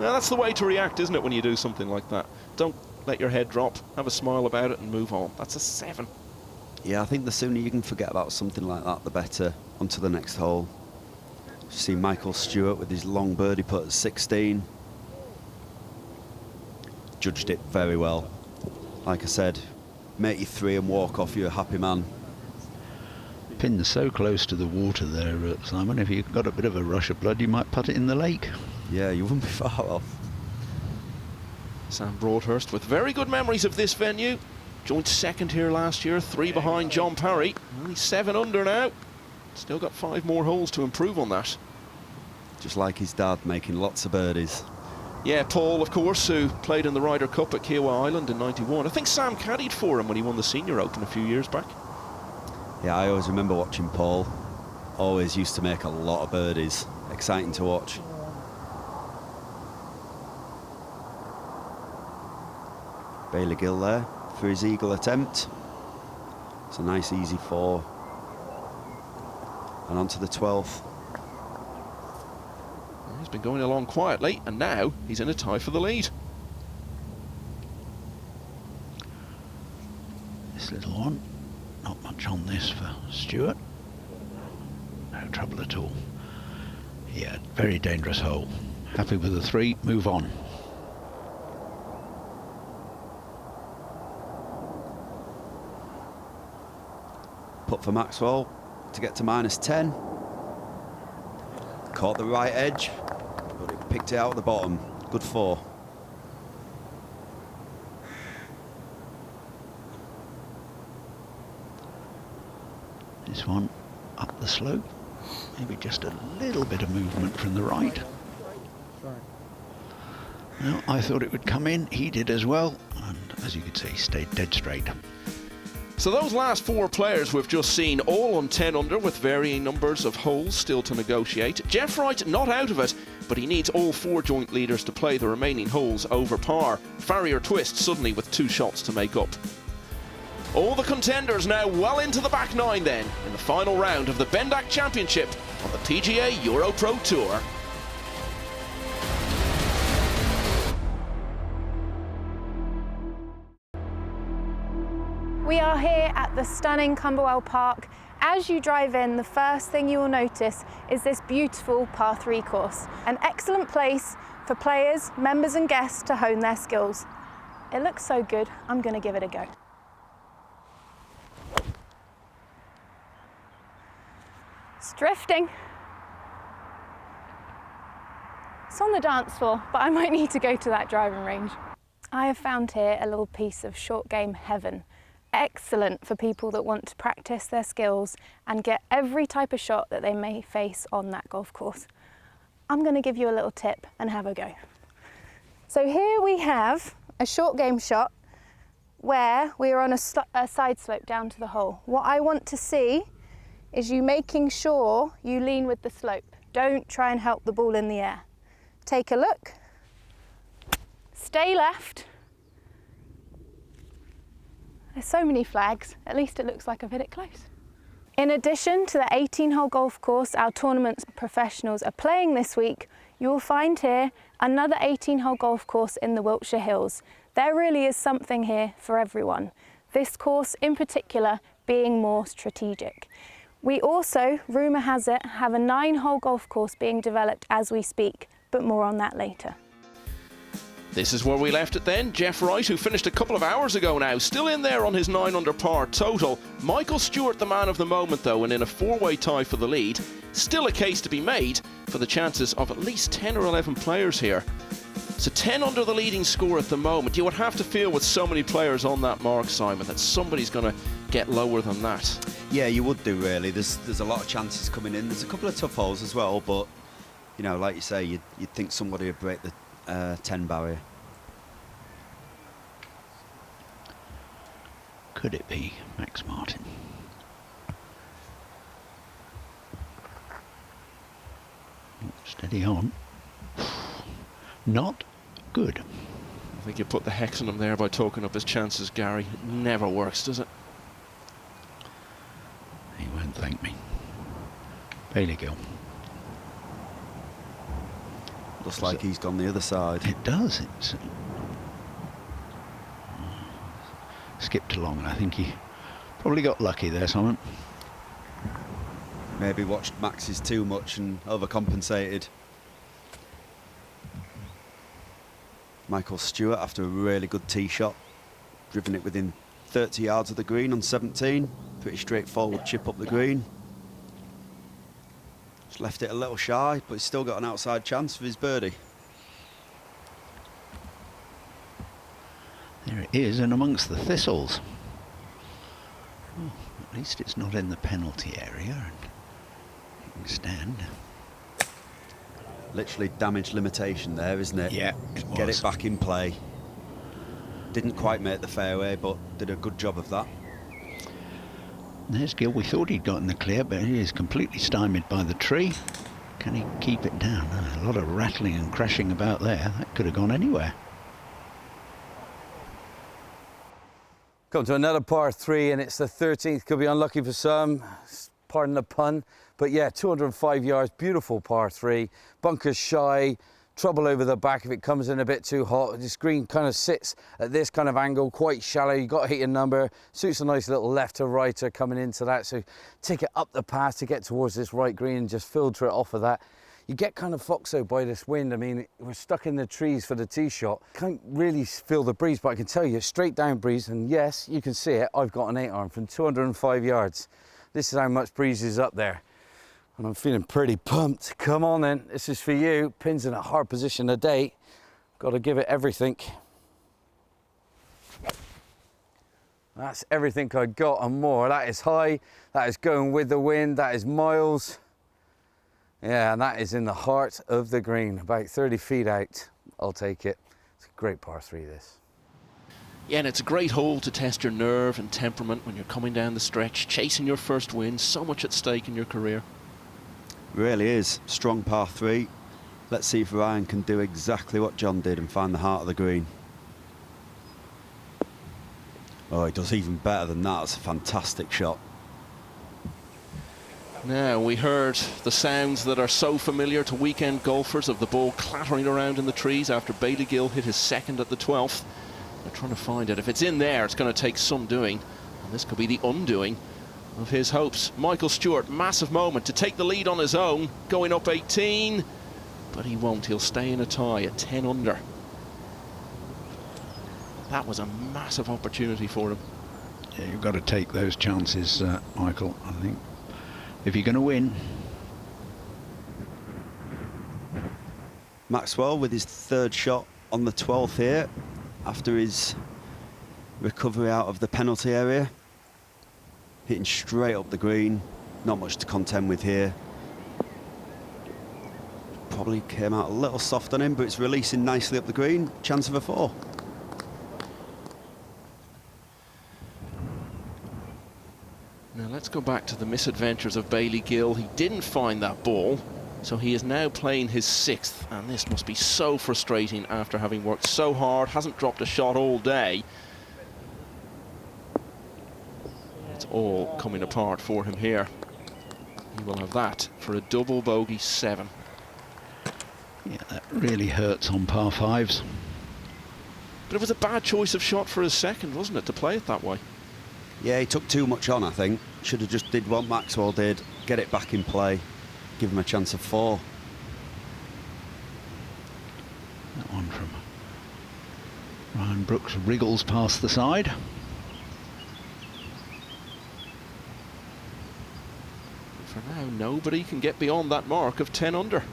Now that's the way to react, isn't it, when you do something like that? Don't let your head drop, have a smile about it and move on. That's a 7. Yeah, I think the sooner you can forget about something like that, the better. On to the next hole. See Michael Stewart with his long birdie putt at 16. Judged it very well. Like I said, make you 3 and walk off, you're a happy man. Pin's so close to the water there, Simon. If you've got a bit of a rush of blood, you might putt it in the lake. Yeah, you wouldn't be far off. Sam Broadhurst with very good memories of this venue. Joined second here last year, 3 behind John Parry. Only 7 under now. Still got 5 more holes to improve on that. Just like his dad, making lots of birdies. Yeah, Paul, of course, who played in the Ryder Cup at Kiowa Island in 91. I think Sam caddied for him when he won the Senior Open a few years back. Yeah, I always remember watching Paul. Always used to make a lot of birdies. Exciting to watch. Bailey Gill there for his eagle attempt. It's a nice easy 4. And on to the 12th. He's been going along quietly, and now he's in a tie for the lead. This little one, not much on this for Stewart. No trouble at all. Yeah, very dangerous hole. Happy with the 3, move on. Putt for Maxwell to get to -10. Caught the right edge, but it picked it out at the bottom. Good 4. This one up the slope. Maybe just a little bit of movement from the right. No, I thought it would come in. He did as well. And as you can see, stayed dead straight. So those last 4 players we've just seen, all on 10 under with varying numbers of holes still to negotiate. Jeff Wright not out of it, but he needs all 4 joint leaders to play the remaining holes over par. Farrier Twist suddenly with 2 shots to make up. All the contenders now well into the back 9 then, in the final round of the Bendac Championship on the PGA EuroPro Tour. We are here at the stunning Camberwell Park. As you drive in, the first thing you will notice is this beautiful par 3 course. An excellent place for players, members and guests to hone their skills. It looks so good, I'm going to give it a go. It's drifting. It's on the dance floor, but I might need to go to that driving range. I have found here a little piece of short game heaven. Excellent for people that want to practice their skills and get every type of shot that they may face on that golf course. I'm going to give you a little tip and have a go. So here we have a short game shot where we are on a side slope down to the hole. What I want to see is you making sure you lean with the slope. Don't try and help the ball in the air. Take a look. Stay left. There's so many flags, at least it looks like I've hit it close. In addition to the 18-hole golf course our tournament professionals are playing this week, you will find here another 18-hole golf course in the Wiltshire Hills. There really is something here for everyone. This course in particular being more strategic. We also, rumour has it, have a 9-hole golf course being developed as we speak, but more on that later. This is where we left it then. Jeff Wright, who finished a couple of hours ago now, still in there on his 9 under par total. Michael Stewart, the man of the moment though, and in a 4-way tie for the lead. Still a case to be made for the chances of at least 10 or 11 players here. So 10 under the leading score at the moment. You would have to feel with so many players on that mark, Simon, that somebody's going to get lower than that. Yeah, you would do really. There's a lot of chances coming in. There's a couple of tough holes as well, but you know, like you say, you'd think somebody would break the 10 barrier. Could it be Max Martin? Steady on. Not good. I think you put the hex on him there by talking up his chances, Gary. It never works, does it? He won't thank me. Bailey Gill. Looks like he's gone the other side. It does. It's skipped along. I think he probably got lucky there, Simon. Maybe watched Max's too much and overcompensated. Michael Stewart, after a really good tee shot, driven it within 30 yards of the green on 17. Pretty straightforward chip up the green. Just left it a little shy, but he's still got an outside chance for his birdie. There it is, and amongst the thistles. Oh, at least it's not in the penalty area, and you can stand. Literally damage limitation there, isn't it? Yeah, Get it back in play. Didn't quite make the fairway, but did a good job of that. There's Gill. We thought he'd gotten the clear, but he is completely stymied by the tree. Can he keep it down? A lot of rattling and crashing about there. That could have gone anywhere. Come to another par 3, and it's the 13th. Could be unlucky for some, pardon the pun. But yeah, 205 yards, beautiful par 3. Bunkers shy, trouble over the back if it comes in a bit too hot. This green kind of sits at this kind of angle, quite shallow. You've got to hit your number. Suits a nice little left to righter coming into that. So take it up the path to get towards this right green and just filter it off of that. You get kind of foxo by this wind. I mean, we're stuck in the trees for the tee shot. Can't really feel the breeze, but I can tell you, straight down breeze. And yes, you can see it. I've got an 8-iron from 205 yards. This is how much breeze is up there. And I'm feeling pretty pumped. Come on then, this is for you. Pin's in a hard position today. Got to give it everything. That's everything I got and more. That is high, that is going with the wind, that is miles. Yeah, and that is in the heart of the green, about 30 feet out. I'll take it. It's a great par 3, this. Yeah, and it's a great hole to test your nerve and temperament when you're coming down the stretch, chasing your first win. So much at stake in your career. Really is. Strong par 3. Let's see if Ryan can do exactly what John did and find the heart of the green. Oh, he does even better than that. It's a fantastic shot. Now, we heard the sounds that are so familiar to weekend golfers of the ball clattering around in the trees after Bailey Gill hit his second at the 12th. They're trying to find it. If it's in there, it's going to take some doing, and this could be the undoing of his hopes. Michael Stewart, massive moment to take the lead on his own, going up 18, but he won't. He'll stay in a tie at 10 under. That was a massive opportunity for him. Yeah, you've got to take those chances, Michael, I think, if you're going to win. Maxwell with his 3rd shot on the 12th here after his recovery out of the penalty area. Hitting straight up the green, not much to contend with here. Probably came out a little soft on him, but it's releasing nicely up the green. Chance of a 4. Now let's go back to the misadventures of Bailey Gill. He didn't find that ball. So he is now playing his 6th, and this must be so frustrating after having worked so hard, hasn't dropped a shot all day. It's all coming apart for him here. He will have that for a double bogey 7. Yeah, that really hurts on par 5s. But it was a bad choice of shot for his 2nd, wasn't it, to play it that way? Yeah, he took too much on, I think. Should have just did what Maxwell did, get it back in play, give him a chance of 4. That one from Ryan Brooks wriggles past the side. For now, nobody can get beyond that mark of 10 under.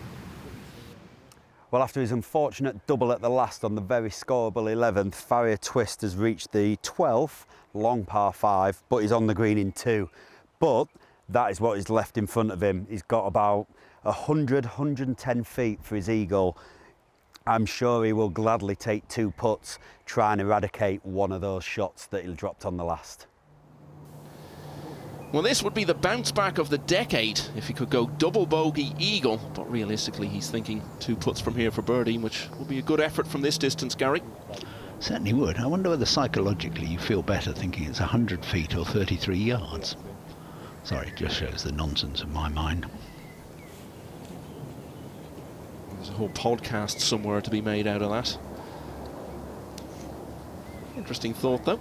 Well, after his unfortunate double at the last on the very scoreable 11th, Farrier Twist has reached the 12th, long par 5, but he's on the green in 2. But that is what is left in front of him. He's got about 110 feet for his eagle. I'm sure he will gladly take 2 putts, try and eradicate one of those shots that he dropped on the last. Well, this would be the bounce back of the decade if he could go double bogey eagle, but realistically he's thinking 2 putts from here for birdie, which will be a good effort from this distance, Gary. Certainly would. I wonder whether psychologically you feel better thinking it's 100 feet or 33 yards. Sorry, it just shows the nonsense of my mind. There's a whole podcast somewhere to be made out of that. Interesting thought, though.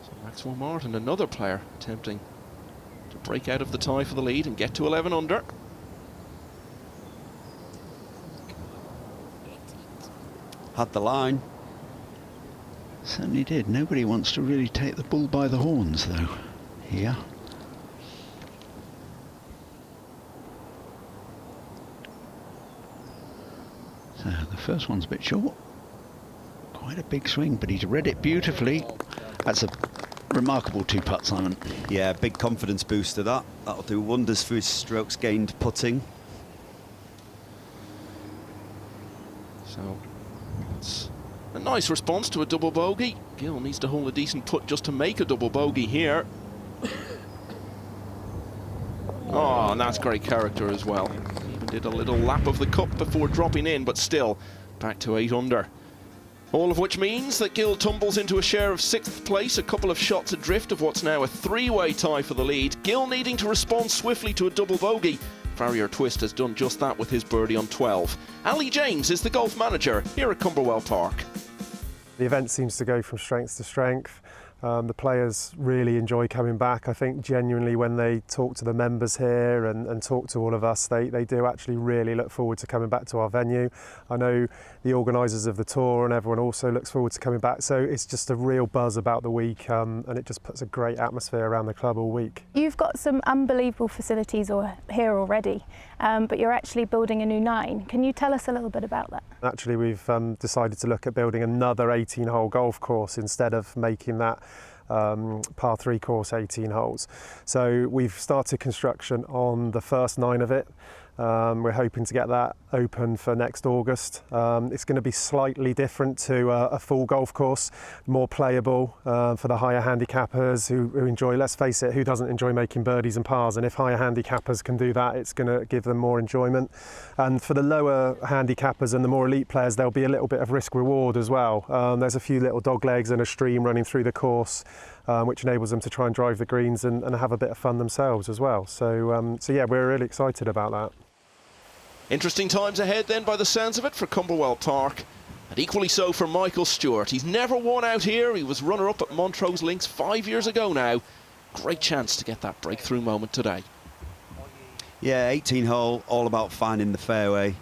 So Maxwell Martin, another player attempting to break out of the tie for the lead and get to 11 under. Had the line. Certainly did. Nobody wants to really take the bull by the horns, though, here. So the first one's a bit short. Quite a big swing, but he's read it beautifully. That's a remarkable 2-putt, Simon. Yeah, big confidence booster that. That'll do wonders for his strokes gained putting. So it's a nice response to a double bogey. Gill needs to hold a decent putt just to make a double bogey here. Oh, and that's great character as well. Even did a little lap of the cup before dropping in, but still back to 8 under. All of which means that Gill tumbles into a share of 6th place, a couple of shots adrift of what's now a 3-way tie for the lead. Gill needing to respond swiftly to a double bogey. Farrier Twist has done just that with his birdie on 12. Ali James is the golf manager here at Camberwell Park. The event seems to go from strength to strength. The players really enjoy coming back. I think genuinely when they talk to the members here and talk to all of us, they do actually really look forward to coming back to our venue. I know the organisers of the tour and everyone also looks forward to coming back, so it's just a real buzz about the week, and it just puts a great atmosphere around the club all week. You've got some unbelievable facilities here already, but you're actually building a new 9. Can you tell us a little bit about that? Actually, we've decided to look at building another 18-hole golf course instead of making that par 3 course 18 holes. So we've started construction on the first 9 of it. We're hoping to get that open for next August. It's going to be slightly different to a full golf course, more playable for the higher handicappers who enjoy, let's face it, who doesn't enjoy making birdies and pars, and if higher handicappers can do that, it's going to give them more enjoyment. And for the lower handicappers and the more elite players, there'll be a little bit of risk reward as well. There's a few little dog legs and a stream running through the course, which enables them to try and drive the greens and have a bit of fun themselves as well. So yeah, we're really excited about that. Interesting times ahead then by the sounds of it for Camberwell Park, and equally so for Michael Stewart. He's never won out here. He was runner-up at Montrose Links 5 years ago now. Great chance to get that breakthrough moment today. Yeah, 18 hole, all about finding the fairway.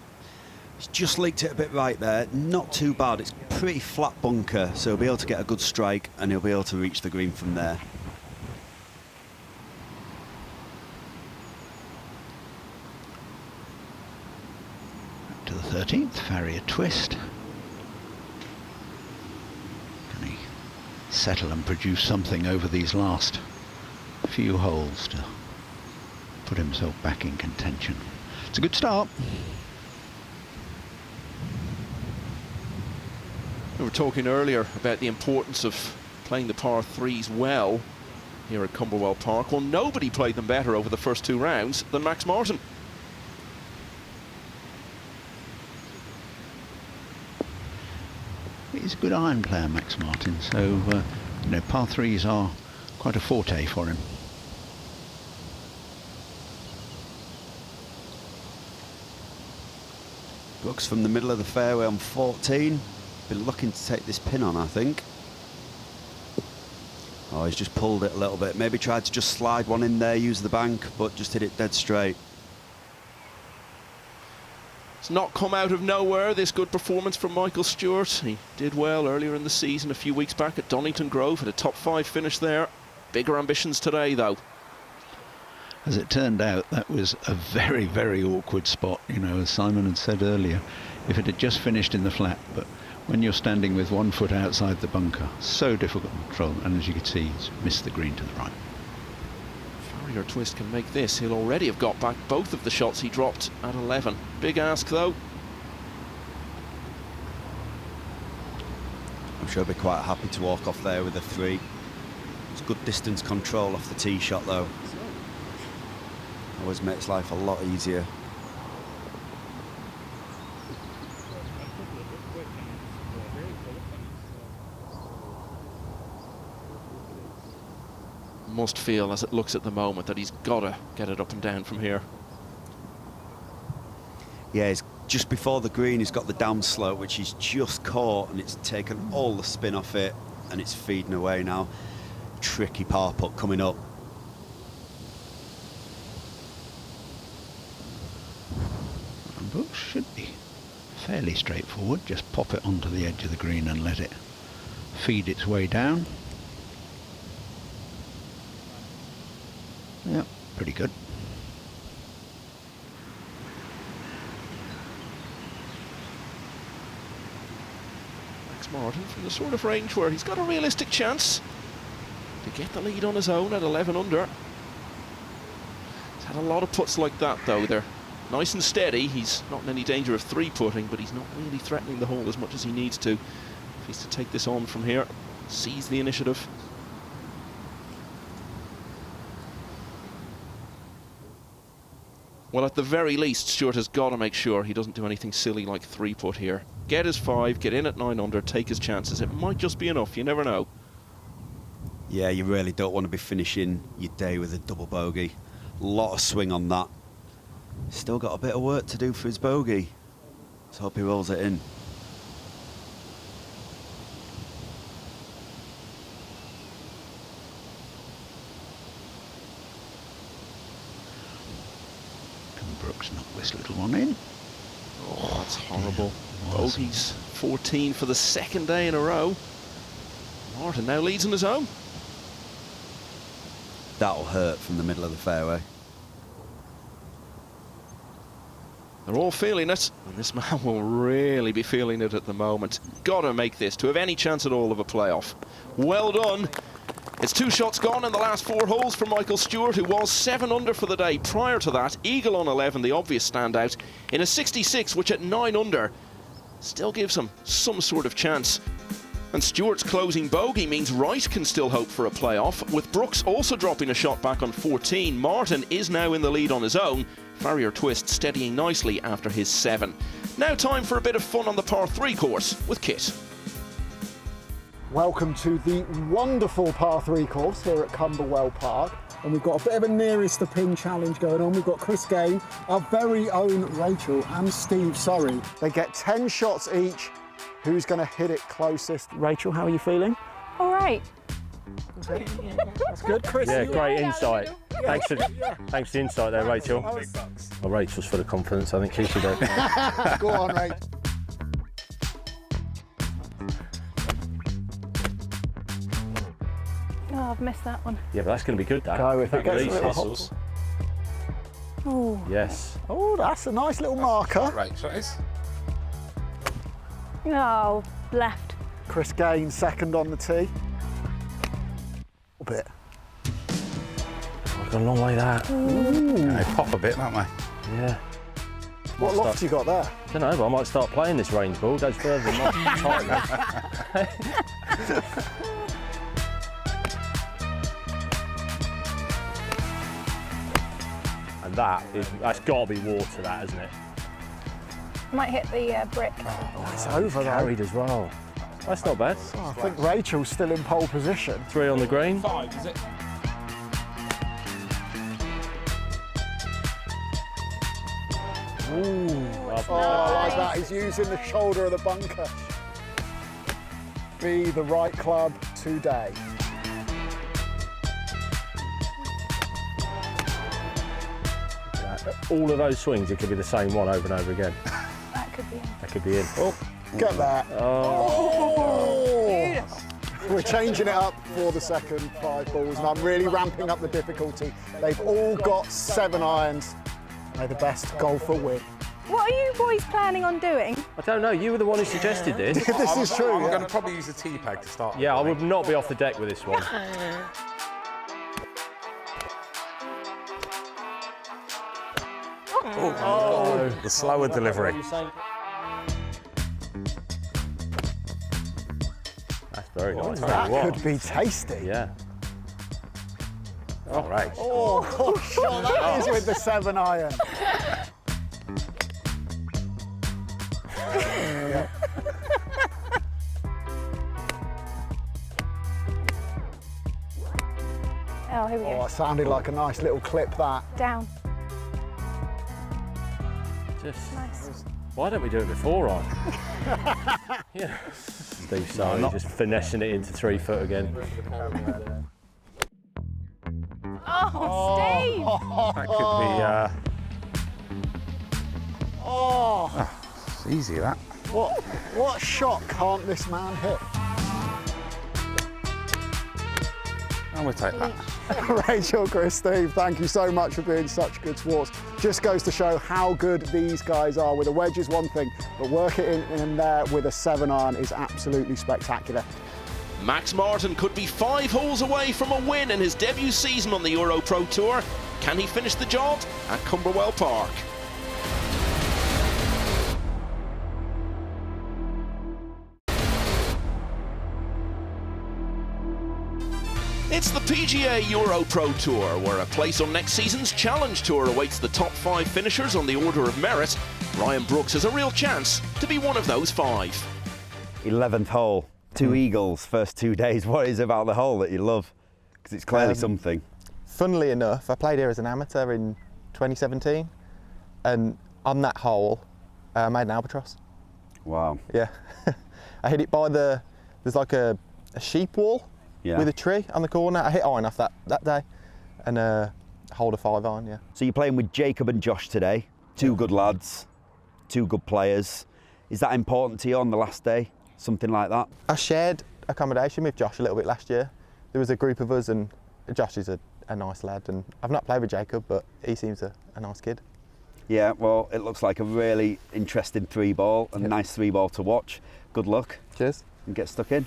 He's just leaked it a bit right there, not too bad. It's a pretty flat bunker, so he'll be able to get a good strike and he'll be able to reach the green from there. To the 13th, Farrier Twist. Can he settle and produce something over these last few holes to put himself back in contention? It's a good start. We were talking earlier about the importance of playing the par 3s well. here at Camberwell Park. Well, nobody played them better over the first 2 rounds than Max Martin. He's a good iron player, Max Martin, so you know, par 3s are quite a forte for him. Brooks from the middle of the fairway on 14. Been looking to take this pin on, I think. Oh, he's just pulled it a little bit. Maybe tried to just slide one in there, use the bank, but just hit it dead straight. It's not come out of nowhere, this good performance from Michael Stewart. He did well earlier in the season, a few weeks back at Donington Grove, had a top 5 finish there. Bigger ambitions today, though. As it turned out, that was a very, very awkward spot, you know, as Simon had said earlier. If it had just finished in the flat, but when you're standing with 1 foot outside the bunker, so difficult to control, and as you can see, he's missed the green to the right. Farrier Twist can make this. He'll already have got back both of the shots he dropped at 11. Big ask, though. I'm sure he'll be quite happy to walk off there with a 3. It's good distance control off the tee shot, though. Always makes life a lot easier. Must feel, as it looks at the moment, that he's got to get it up and down from here. Yeah, it's just before the green, he's got the down slope, which he's just caught, and it's taken all the spin off it, and it's feeding away now. Tricky par putt coming up. Brooks should be fairly straightforward. Just pop it onto the edge of the green and let it feed its way down. Yep, pretty good. Max Martin from the sort of range where he's got a realistic chance to get the lead on his own at 11 under. He's had a lot of putts like that, though. They're nice and steady. He's not in any danger of 3-putting, but he's not really threatening the hole as much as he needs to. If he's to take this on from here, seize the initiative. Well, at the very least, Stewart has got to make sure he doesn't do anything silly like 3-putt here. Get his 5, get in at 9 under, take his chances. It might just be enough, you never know. Yeah, you really don't want to be finishing your day with a double bogey. A lot of swing on that. Still got a bit of work to do for his bogey. Let's hope he rolls it in. Brooks knocked this little one in. Oh, that's horrible. Bogeys 14 for the 2nd day in a row. Martin now leads on his own. That'll hurt from the middle of the fairway. They're all feeling it, and this man will really be feeling it at the moment. Got to make this to have any chance at all of a playoff. Well done. It's 2 shots gone in the last 4 holes for Michael Stewart, who was 7 under for the day. Prior to that, eagle on 11, the obvious standout, in a 66, which at 9 under still gives him some sort of chance. And Stewart's closing bogey means Wright can still hope for a playoff, with Brooks also dropping a shot back on 14. Martin is now in the lead on his own. Farrier Twist steadying nicely after his 7. Now time for a bit of fun on the par 3 course with Kit. Welcome to the wonderful par 3 course here at Camberwell Park. And we've got a bit of a nearest to pin challenge going on. We've got Chris Gain, our very own Rachel, and Steve Surrey. They get 10 shots each. Who's going to hit it closest? Rachel, how are you feeling? All right. Okay. That's good. Chris? Yeah, great insight. Thanks for the insight there, Rachel. Well, Rachel's full of confidence. I think she should go. Go on, Rach. Oh, I've missed that one. Yeah, but that's going to be good, that. Go if it gets a little whistles. Oh. Yes. Oh, that's a nice little marker. Rachel, it's Oh, left. Chris Gain, 2nd on the tee. A bit. We've gone a long way, that. they pop a bit, don't they? Yeah. What loft you got there? I don't know, but I might start playing this range ball. It goes further than my tight. And that's got to be water, that, isn't it? Might hit the brick. Oh, it's over though. Carried as well. That's not bad. Oh, I think Rachel's still in pole position. 3 on the green. 5, is it? Ooh, Oh, I like that. He's using the shoulder of the bunker. Be the right club today. all of those swings, it could be the same one over and over again. That could be in. That could be in. Oh, get that. Oh. We're changing it up for the second 5 balls, and I'm really ramping up the difficulty. They've all got 7 irons. May the best golfer win. What are you boys planning on doing? I don't know, you were the one who suggested this. This is true. I'm going to probably use a tee peg to start. Yeah, I would not be off the deck with this one. Oh, the slower delivery. That's very nice. That could be tasty. Yeah. All right. Oh, shot that is with the 7 iron. Oh, here we Oh, go. it sounded like a nice little clip, that. Down. Just, Nice. why don't we do it before on? Yeah. Steve Sarri just finessing it into 3 foot again. Oh, Steve! That could be. Oh, It's easy, that. what shot can't this man hit? I'm going to take that. Rachel, Chris, Steve, thank you so much for being such good sports. Just goes to show how good these guys are. With a wedge is one thing, but work it in there with a 7 iron is absolutely spectacular. Max Martin could be 5 holes away from a win in his debut season on the EuroPro Tour. Can he finish the job at Camberwell Park? It's the PGA EuroPro Tour, where a place on next season's Challenge Tour awaits the top 5 finishers on the order of merit. Ryan Brooks has a real chance to be one of those 5. 11th hole, 2 eagles, first 2 days. What is it about the hole that you love? Because it's clearly something. Funnily enough, I played here as an amateur in 2017, and on that hole, I made an albatross. Wow. Yeah. I hit it by there's like a sheep wall. Yeah. With a tree on the corner. I hit iron off that day and hold a 5 iron, yeah. So you're playing with Jacob and Josh today. 2 good lads, 2 good players. Is that important to you on the last day? Something like that? I shared accommodation with Josh a little bit last year. There was a group of us, and Josh is a nice lad, and I've not played with Jacob, but he seems a nice kid. Yeah, well, it looks like a really interesting 3-ball, a nice 3-ball to watch. Good luck. Cheers. And get stuck in.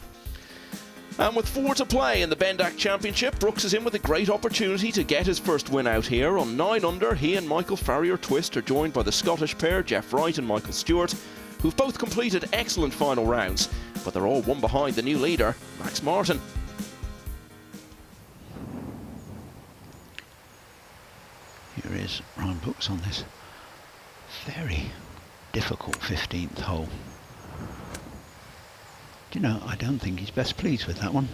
And with 4 to play in the Bendac Championship, Brooks is in with a great opportunity to get his first win out here. On 9 under, he and Michael Farrier-Twist are joined by the Scottish pair, Jeff Wright and Michael Stewart, who've both completed excellent final rounds, but they're all one behind the new leader, Max Martin. Here is Ryan Brooks on this very difficult 15th hole. Do you know, I don't think he's best pleased with that one.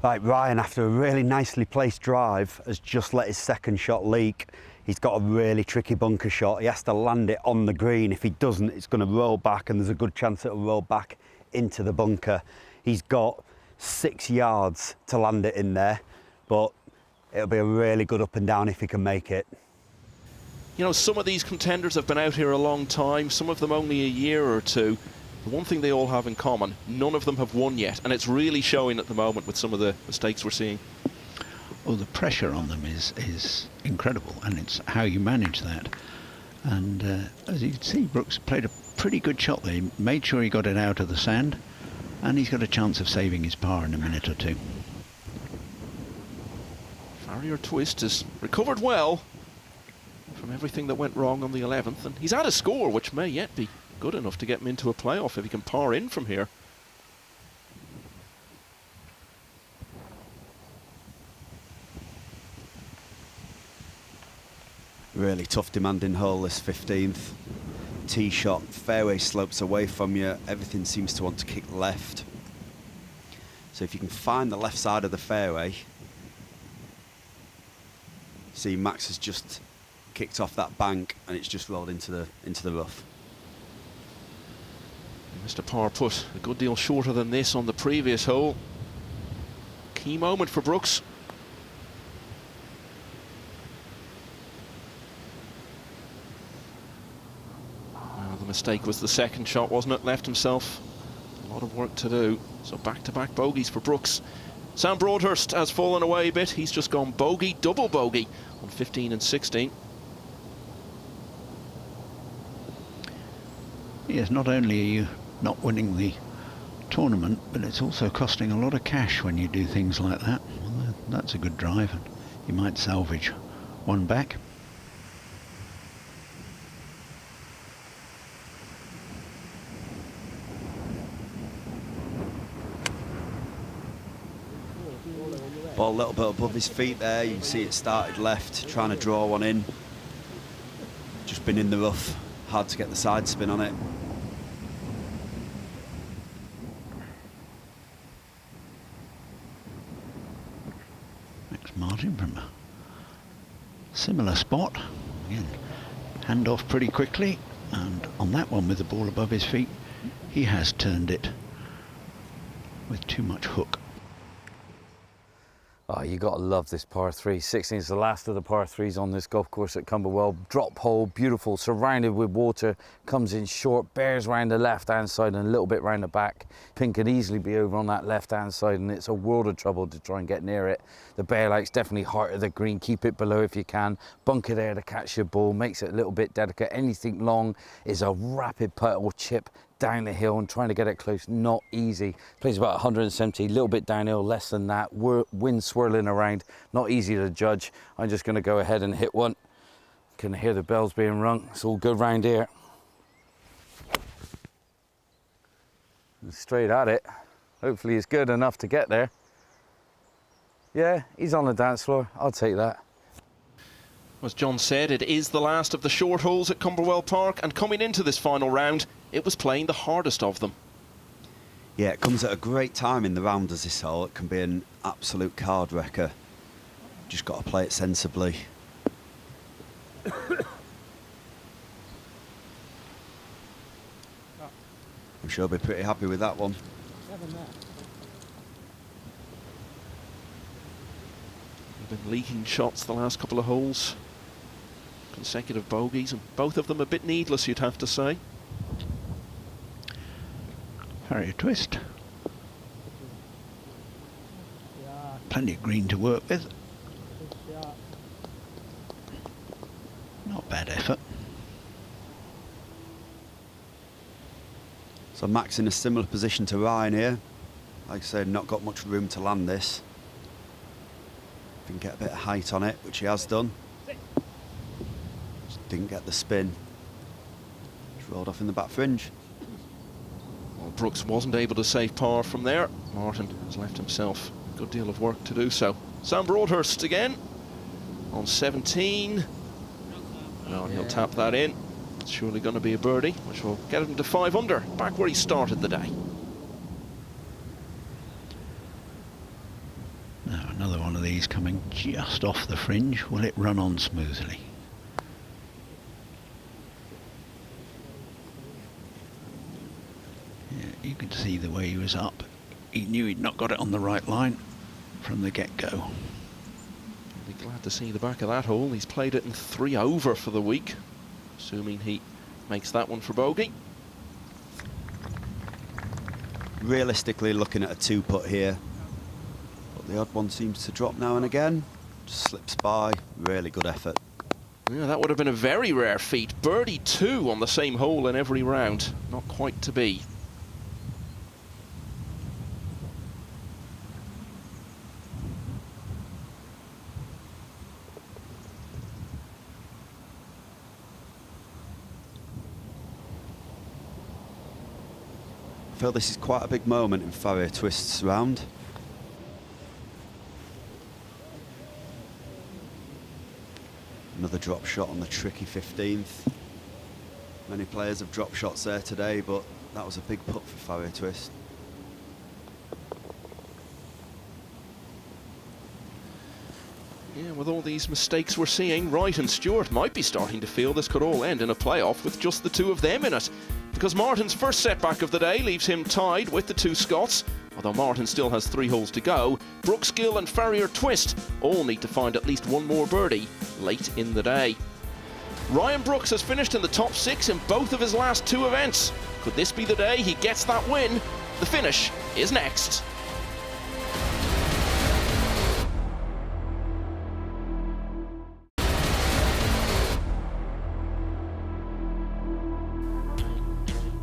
Right, Ryan, after a really nicely placed drive, has just let his second shot leak. He's got a really tricky bunker shot. He has to land it on the green. If he doesn't, it's going to roll back, and there's a good chance it'll roll back into the bunker. He's got 6 yards to land it in there, but it'll be a really good up and down if he can make it. You know, some of these contenders have been out here a long time, some of them only a year or 2. The one thing they all have in common, none of them have won yet, and it's really showing at the moment with some of the mistakes we're seeing. Oh, the pressure on them is incredible, and it's how you manage that. And as you can see, Brooks played a pretty good shot there. He made sure he got it out of the sand, and he's got a chance of saving his par in a minute or 2. Farrier-Twist has recovered well from everything that went wrong on the 11th, and he's at a score which may yet be good enough to get him into a playoff if he can par in from here. Really tough, demanding hole, this 15th. Tee shot, fairway slopes away from you. Everything seems to want to kick left. So if you can find the left side of the fairway, see Max has just kicked off that bank and it's just rolled into the rough. Mr. Par put a good deal shorter than this on the previous hole. Key moment for Brooks. Well, the mistake was the second shot, wasn't it? Left himself a lot of work to do. So back-to-back bogeys for Brooks. Sam Broadhurst has fallen away a bit. He's just gone bogey, double bogey on 15 and 16. Yes, not only are you not winning the tournament, but it's also costing a lot of cash when you do things like that. Well, that's a good drive, and you might salvage one back. Ball a little bit above his feet there. You can see it started left, trying to draw one in. Just been in the rough. Hard to get the side spin on it. Max Martin from a similar spot. Again, hand off pretty quickly, and on that one with the ball above his feet, he has turned it with too much hook. Oh, you got to love this par 3. 16 is the last of the par 3s on this golf course at Camberwell. Drop hole, beautiful, surrounded with water, comes in short, bears round the left-hand side and a little bit round the back. Pin can easily be over on that left-hand side and it's a world of trouble to try and get near it. The bear likes definitely heart of the green, keep it below if you can. Bunker there to catch your ball, makes it a little bit delicate. Anything long is a rapid putt or chip down the hill and trying to get it close, not easy. Plays about 170, a little bit downhill, less than that. Wind swirling around, not easy to judge. I'm just gonna go ahead and hit one. Can hear the bells being rung. It's all good round here. Straight at it. Hopefully it's good enough to get there. Yeah, he's on the dance floor. I'll take that. As John said, it is the last of the short holes at Camberwell Park, and coming into this final round, it was playing the hardest of them. Yeah, it comes at a great time in the round as this hole. It can be an absolute card wrecker. Just got to play it sensibly. I'm sure he'll be pretty happy with that one. They've been leaking shots the last couple of holes. Consecutive bogeys, and both of them a bit needless, you'd have to say. Harrier twist. Plenty of green to work with. Not bad effort. So Max in a similar position to Ryan here. Like I said, not got much room to land this. If he can get a bit of height on it, which he has done. Just didn't get the spin. Just rolled off in the back fringe. Well, Brooks wasn't able to save par from there. Martin has left himself a good deal of work to do so. Sam Broadhurst again on 17. Now he'll tap that in. It's surely going to be a birdie, which will get him to 5 under, back where he started the day. Now another one of these coming just off the fringe. Will it run on smoothly? Yeah, you could see the way he was up. He knew he'd not got it on the right line from the get-go. Be glad to see the back of that hole. He's played it in 3 over for the week, assuming he makes that one for bogey. Realistically looking at a 2-putt here. But the odd one seems to drop now and again. Just slips by. Really good effort. Yeah, that would have been a very rare feat. Birdie 2 on the same hole in every round. Not quite to be. I feel this is quite a big moment in Farrier Twist's round. Another drop shot on the tricky 15th. Many players have dropped shots there today, but that was a big putt for Farrier Twist. Yeah, with all these mistakes we're seeing, Wright and Stewart might be starting to feel this could all end in a playoff with just the two of them in it. Because Martin's first setback of the day leaves him tied with the two Scots. Although Martin still has 3 holes to go, Brooks, Gill and Farrier Twist all need to find at least one more birdie late in the day. Ryan Brooks has finished in the top 6 in both of his last 2 events. Could this be the day he gets that win? The finish is next.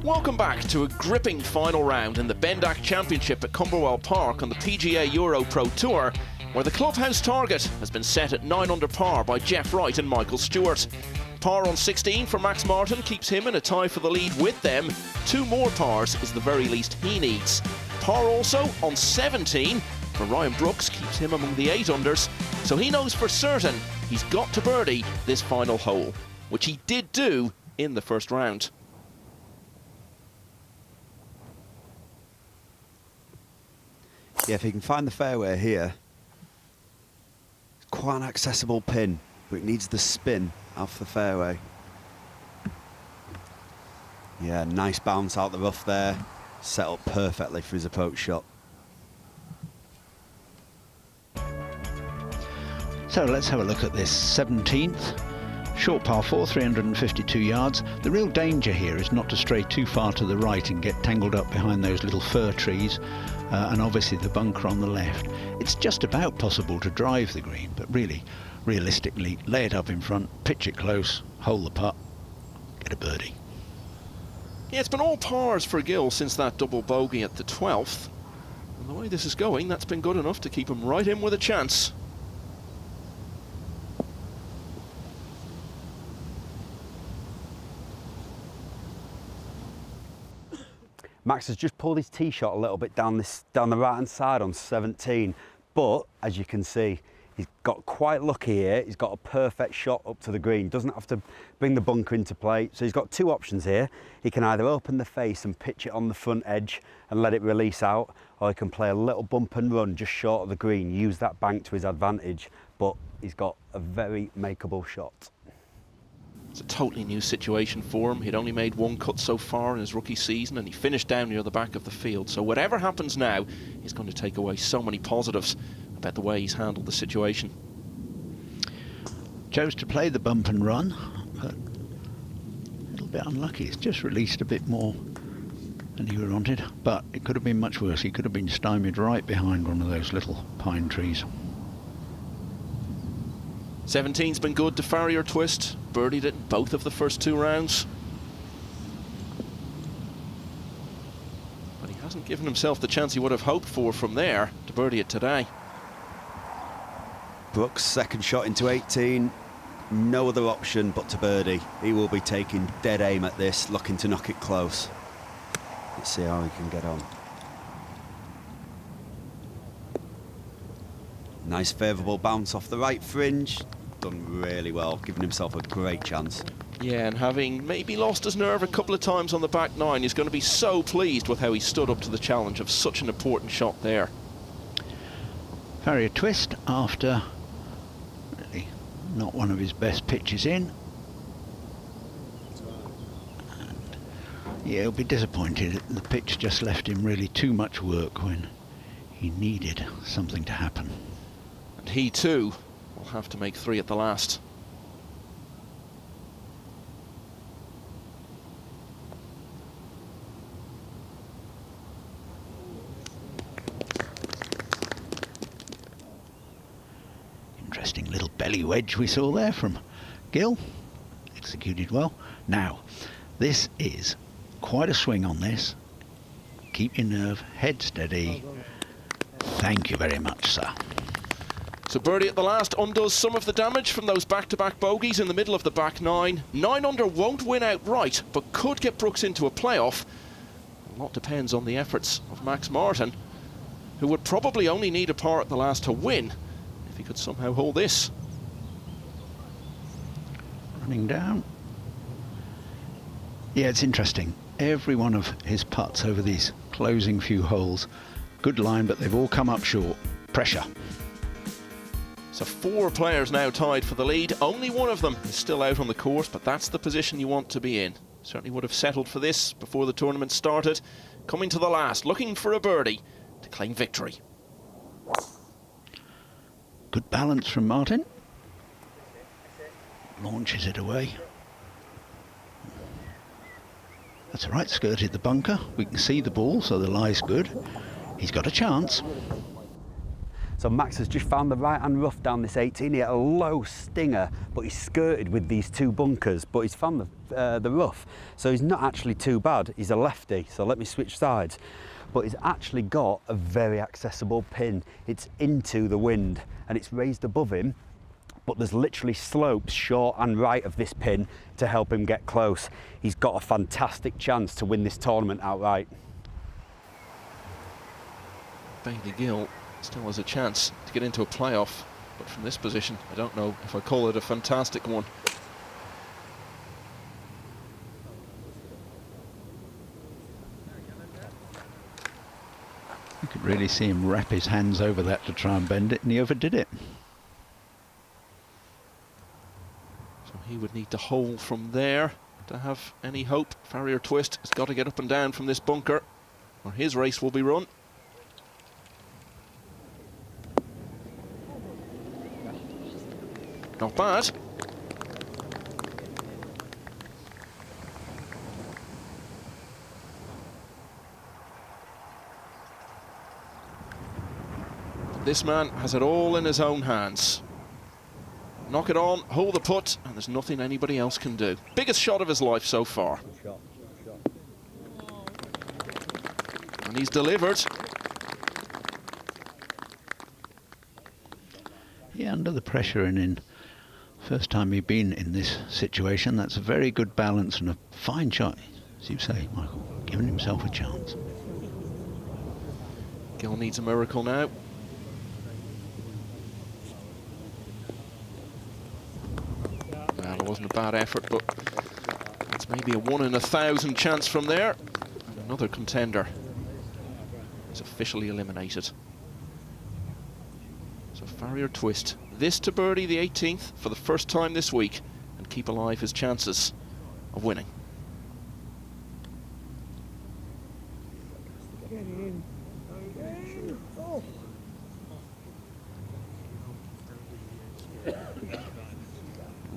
Welcome back to a gripping final round in the Bendac Championship at Camberwell Park on the PGA EuroPro Tour, where the clubhouse target has been set at 9 under par by Jeff Wright and Michael Stewart. Par on 16 for Max Martin keeps him in a tie for the lead with them. 2 more pars is the very least he needs. Par also on 17 for Ryan Brooks keeps him among the 8 unders, so he knows for certain he's got to birdie this final hole, which he did do in the first round. Yeah, if he can find the fairway here, it's quite an accessible pin, but it needs the spin off the fairway. Yeah, nice bounce out the rough there, set up perfectly for his approach shot. So let's have a look at this 17th. Short par 4, 352 yards. The real danger here is not to stray too far to the right and get tangled up behind those little fir trees, and obviously the bunker on the left. It's just about possible to drive the green, but really, realistically, lay it up in front, pitch it close, hole the putt, get a birdie. Yeah, it's been all pars for Gill since that double bogey at the 12th. And the way this is going, that's been good enough to keep him right in with a chance. Max has just pulled his tee shot a little bit down the right hand side on 17, but as you can see, he's got quite lucky here. He's got a perfect shot up to the green. Doesn't have to bring the bunker into play. So he's got 2 options here. He can either open the face and pitch it on the front edge and let it release out, or he can play a little bump and run just short of the green, use that bank to his advantage, but he's got a very makeable shot. It's a totally new situation for him. He'd only made 1 cut so far in his rookie season, and he finished down near the back of the field. So whatever happens now, he's going to take away so many positives about the way he's handled the situation. Chose to play the bump and run, but a little bit unlucky. It's just released a bit more than he wanted, but it could have been much worse. He could have been stymied right behind one of those little pine trees. 17's been good to Farrier Twist. Birdied it in both of the first 2 rounds. But he hasn't given himself the chance he would have hoped for from there to birdie it today. Brooks' second shot into 18. No other option but to birdie. He will be taking dead aim at this, looking to knock it close. Let's see how he can get on. Nice favourable bounce off the right fringe. Done really well, giving himself a great chance. Yeah, and having maybe lost his nerve a couple of times on the back 9, he's going to be so pleased with how he stood up to the challenge of such an important shot there. Farrier Twist, after really not one of his best pitches in. And yeah, he'll be disappointed. The pitch just left him really too much work when he needed something to happen. And he too will have to make 3 at the last. Interesting little belly wedge we saw there from Gill. Executed well. Now, this is quite a swing on this. Keep your nerve, head steady. Thank you very much, sir. So birdie at the last undoes some of the damage from those back-to-back bogeys in the middle of the back 9. 9 under won't win outright, but could get Brooks into a playoff. A lot depends on the efforts of Max Martin, who would probably only need a par at the last to win if he could somehow hold this. Running down. Yeah, it's interesting. Every one of his putts over these closing few holes, good line, but they've all come up short. Pressure. So 4 players now tied for the lead. Only one of them is still out on the course, but that's the position you want to be in. Certainly would have settled for this before the tournament started. Coming to the last, looking for a birdie to claim victory. Good balance from Martin. Launches it away. That's all right, skirted the bunker. We can see the ball, so the lie's good. He's got a chance. So Max has just found the right-hand rough down this 18. He had a low stinger, but he's skirted with these 2 bunkers, but he's found the rough. So he's not actually too bad. He's a lefty, so let me switch sides. But he's actually got a very accessible pin. It's into the wind, and it's raised above him, but there's literally slopes short and right of this pin to help him get close. He's got a fantastic chance to win this tournament outright. Bailey Gill still has a chance to get into a playoff, but from this position, I don't know if I call it a fantastic one. You could really see him wrap his hands over that to try and bend it, and he overdid it. So he would need to hole from there to have any hope. Farrier Twist has got to get up and down from this bunker, or his race will be run. Not bad. This man has it all in his own hands. Knock it on, hold the putt, and there's nothing anybody else can do. Biggest shot of his life so far. And he's delivered. Yeah, under the pressure and in first time he'd been in this situation, that's a very good balance and a fine shot, as you say, Michael, giving himself a chance. Gill needs a miracle now. Well, it wasn't a bad effort, but it's maybe a 1 in 1,000 chance from there. And another contender is officially eliminated. So Farrier Twist, this to birdie the 18th for the first time this week and keep alive his chances of winning.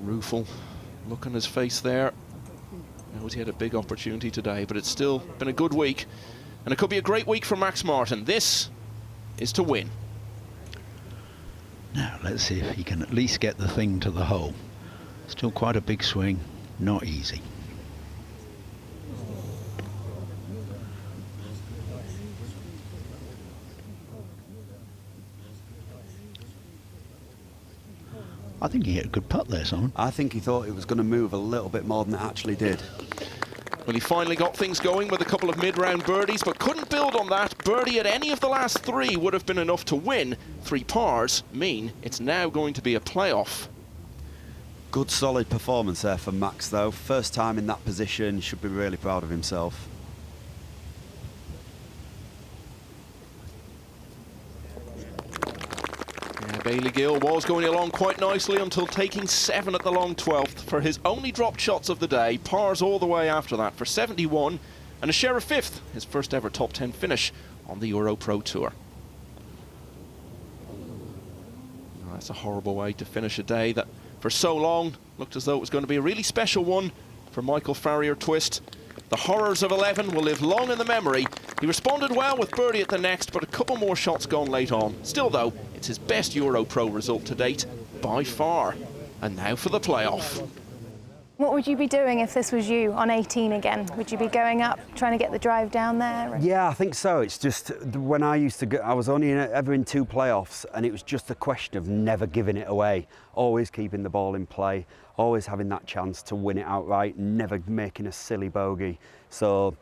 Rueful look on his face there. Knows he had a big opportunity today, but it's still been a good week. And it could be a great week for Max Martin. This is to win. Now, let's see if he can at least get the thing to the hole. Still quite a big swing, not easy. I think he hit a good putt there, Simon. I think he thought it was going to move a little bit more than it actually did. Well, he finally got things going with a couple of mid-round birdies, but couldn't build on that. Birdie at any of the last 3 would have been enough to win. 3 pars mean it's now going to be a playoff. Good solid performance there for Max though. First time in that position, should be really proud of himself. Yeah, Bailey Gill was going along quite nicely until taking 7 at the long 12th for his only dropped shots of the day. Pars all the way after that for 71 and a share of 5th, his first ever top 10 finish on the EuroPro Tour. Oh, that's a horrible way to finish a day that for so long looked as though it was going to be a really special one for Michael Farrier Twist. The horrors of 11 will live long in the memory. He responded well with birdie at the next, but a couple more shots gone late on. Still though, it's his best EuroPro result to date, by far. And now for the playoff. What would you be doing if this was you on 18 again? Would you be going up, trying to get the drive down there? Yeah, I think so. It's just when I used to go, I was only ever in 2 playoffs, and it was just a question of never giving it away, always keeping the ball in play, always having that chance to win it outright, never making a silly bogey. So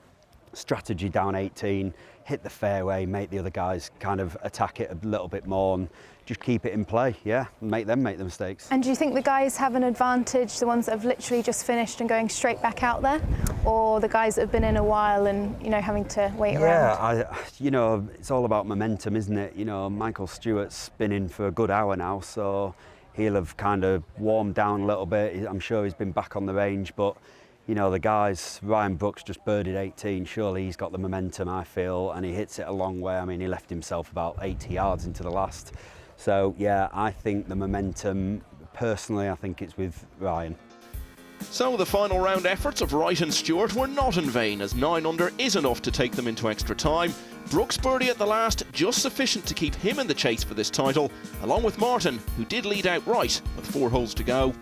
strategy down 18, hit the fairway, make the other guys kind of attack it a little bit more and just keep it in play, yeah, and make them make the mistakes. And do you think the guys have an advantage, the ones that have literally just finished and going straight back out there, or the guys that have been in a while and, you know, having to wait around? Yeah, you know, it's all about momentum, isn't it? You know, Michael Stewart's been in for a good hour now, so he'll have kind of warmed down a little bit. I'm sure he's been back on the range, but you know, the guys, Ryan Brooks just birdied 18, surely he's got the momentum, I feel, and he hits it a long way. I mean, he left himself about 80 yards into the last. So, yeah, I think the momentum, personally, I think it's with Ryan. So the final round efforts of Wright and Stewart were not in vain, as 9 under is enough to take them into extra time. Brooks' birdie at the last, just sufficient to keep him in the chase for this title, along with Martin, who did lead out Wright with 4 holes to go.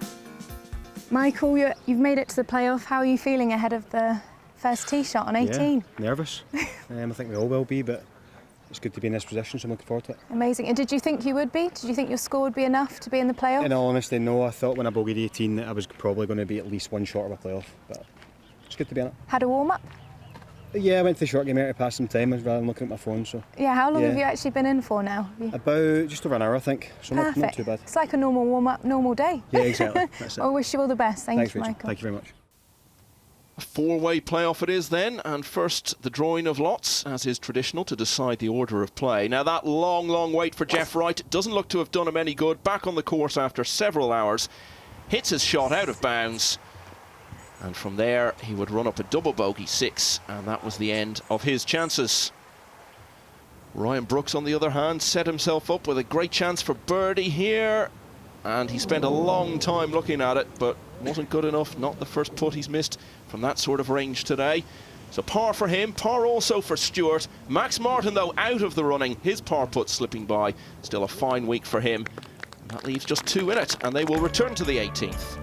Michael, you've made it to the playoff. How are you feeling ahead of the first tee shot on 18? Yeah, nervous. I think we all will be, but it's good to be in this position, so I'm looking forward to it. Amazing. And did you think you would be? Did you think your score would be enough to be in the playoff? In all honesty, no. I thought when I bogeyed 18 that I was probably going to be at least 1 short of a playoff, but it's good to be in it. Had a warm-up? Yeah, I went to the short game here to pass some time rather than looking at my phone. So. Yeah, how long have you actually been in for now? About just over an hour, I think. So not too bad. It's like a normal warm-up, normal day. Yeah, exactly. That's it. I wish you all the best. Thanks, Rachel. Michael. Thank you very much. A 4-way playoff it is then, and first the drawing of lots, as is traditional, to decide the order of play. Now that long wait for Jeff Wright doesn't look to have done him any good. Back on the course after several hours, hits his shot out of bounds, and from there he would run up a double bogey 6, and that was the end of his chances. Ryan Brooks, on the other hand, set himself up with a great chance for birdie here, and he spent a long time looking at it, but wasn't good enough. Not the first putt he's missed from that sort of range today. So par for him, par also for Stewart. Max Martin, though, out of the running, his par putt slipping by. Still a fine week for him. And that leaves just 2 in it, and they will return to the 18th.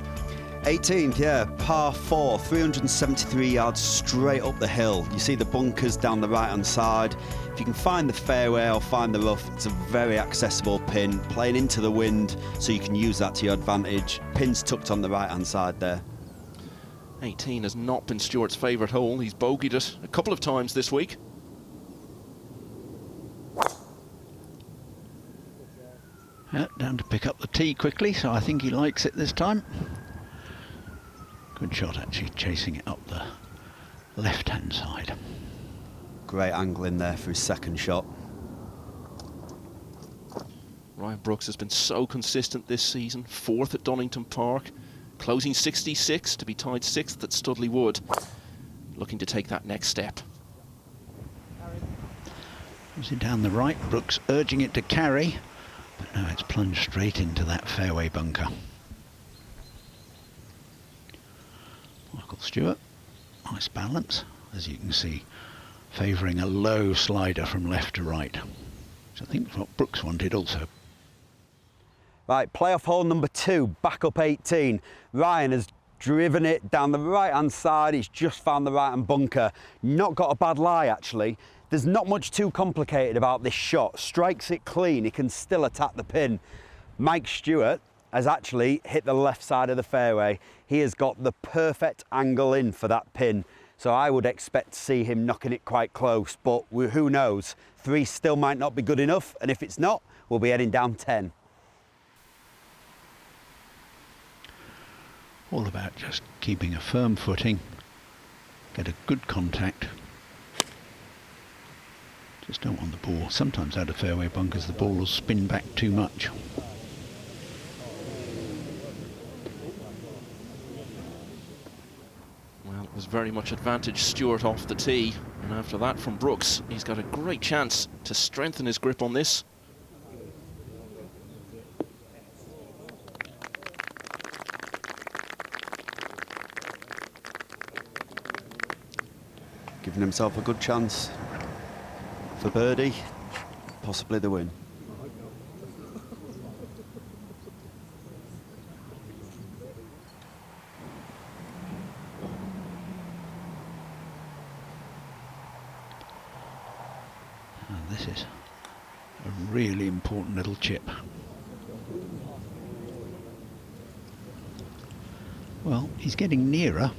18th, yeah, par 4, 373 yards straight up the hill. You see the bunkers down the right-hand side. If you can find the fairway or find the rough, it's a very accessible pin, playing into the wind, so you can use that to your advantage. Pin's tucked on the right-hand side there. 18 has not been Stewart's favourite hole. He's bogeyed it a couple of times this week. Yeah, down to pick up the tee quickly, so I think he likes it this time. Good shot, actually, chasing it up the left-hand side. Great angle in there for his second shot. Ryan Brooks has been so consistent this season. 4th at Donington Park, closing 66 to be tied 6th at Studley Wood. Looking to take that next step. Is it down the right? Brooks urging it to carry, but no, it's plunged straight into that fairway bunker. Michael Stewart, nice balance, as you can see, favouring a low slider from left to right, which I think is what Brooks wanted also. Right, playoff hole number 2, back up 18. Ryan has driven it down the right-hand side. He's just found the right-hand bunker. Not got a bad lie, actually. There's not much too complicated about this shot. Strikes it clean, he can still attack the pin. Mike Stewart has actually hit the left side of the fairway. He has got the perfect angle in for that pin. So I would expect to see him knocking it quite close, but who knows? 3 still might not be good enough, and if it's not, we'll be heading down 10. All about just keeping a firm footing, get a good contact. Just don't want the ball. Sometimes out of fairway bunkers, the ball will spin back too much. Well, it was very much advantage Stewart off the tee, and after that from Brooks, he's got a great chance to strengthen his grip on this. Giving himself a good chance for birdie, possibly the win. This is a really important little chip. Well, he's getting nearer.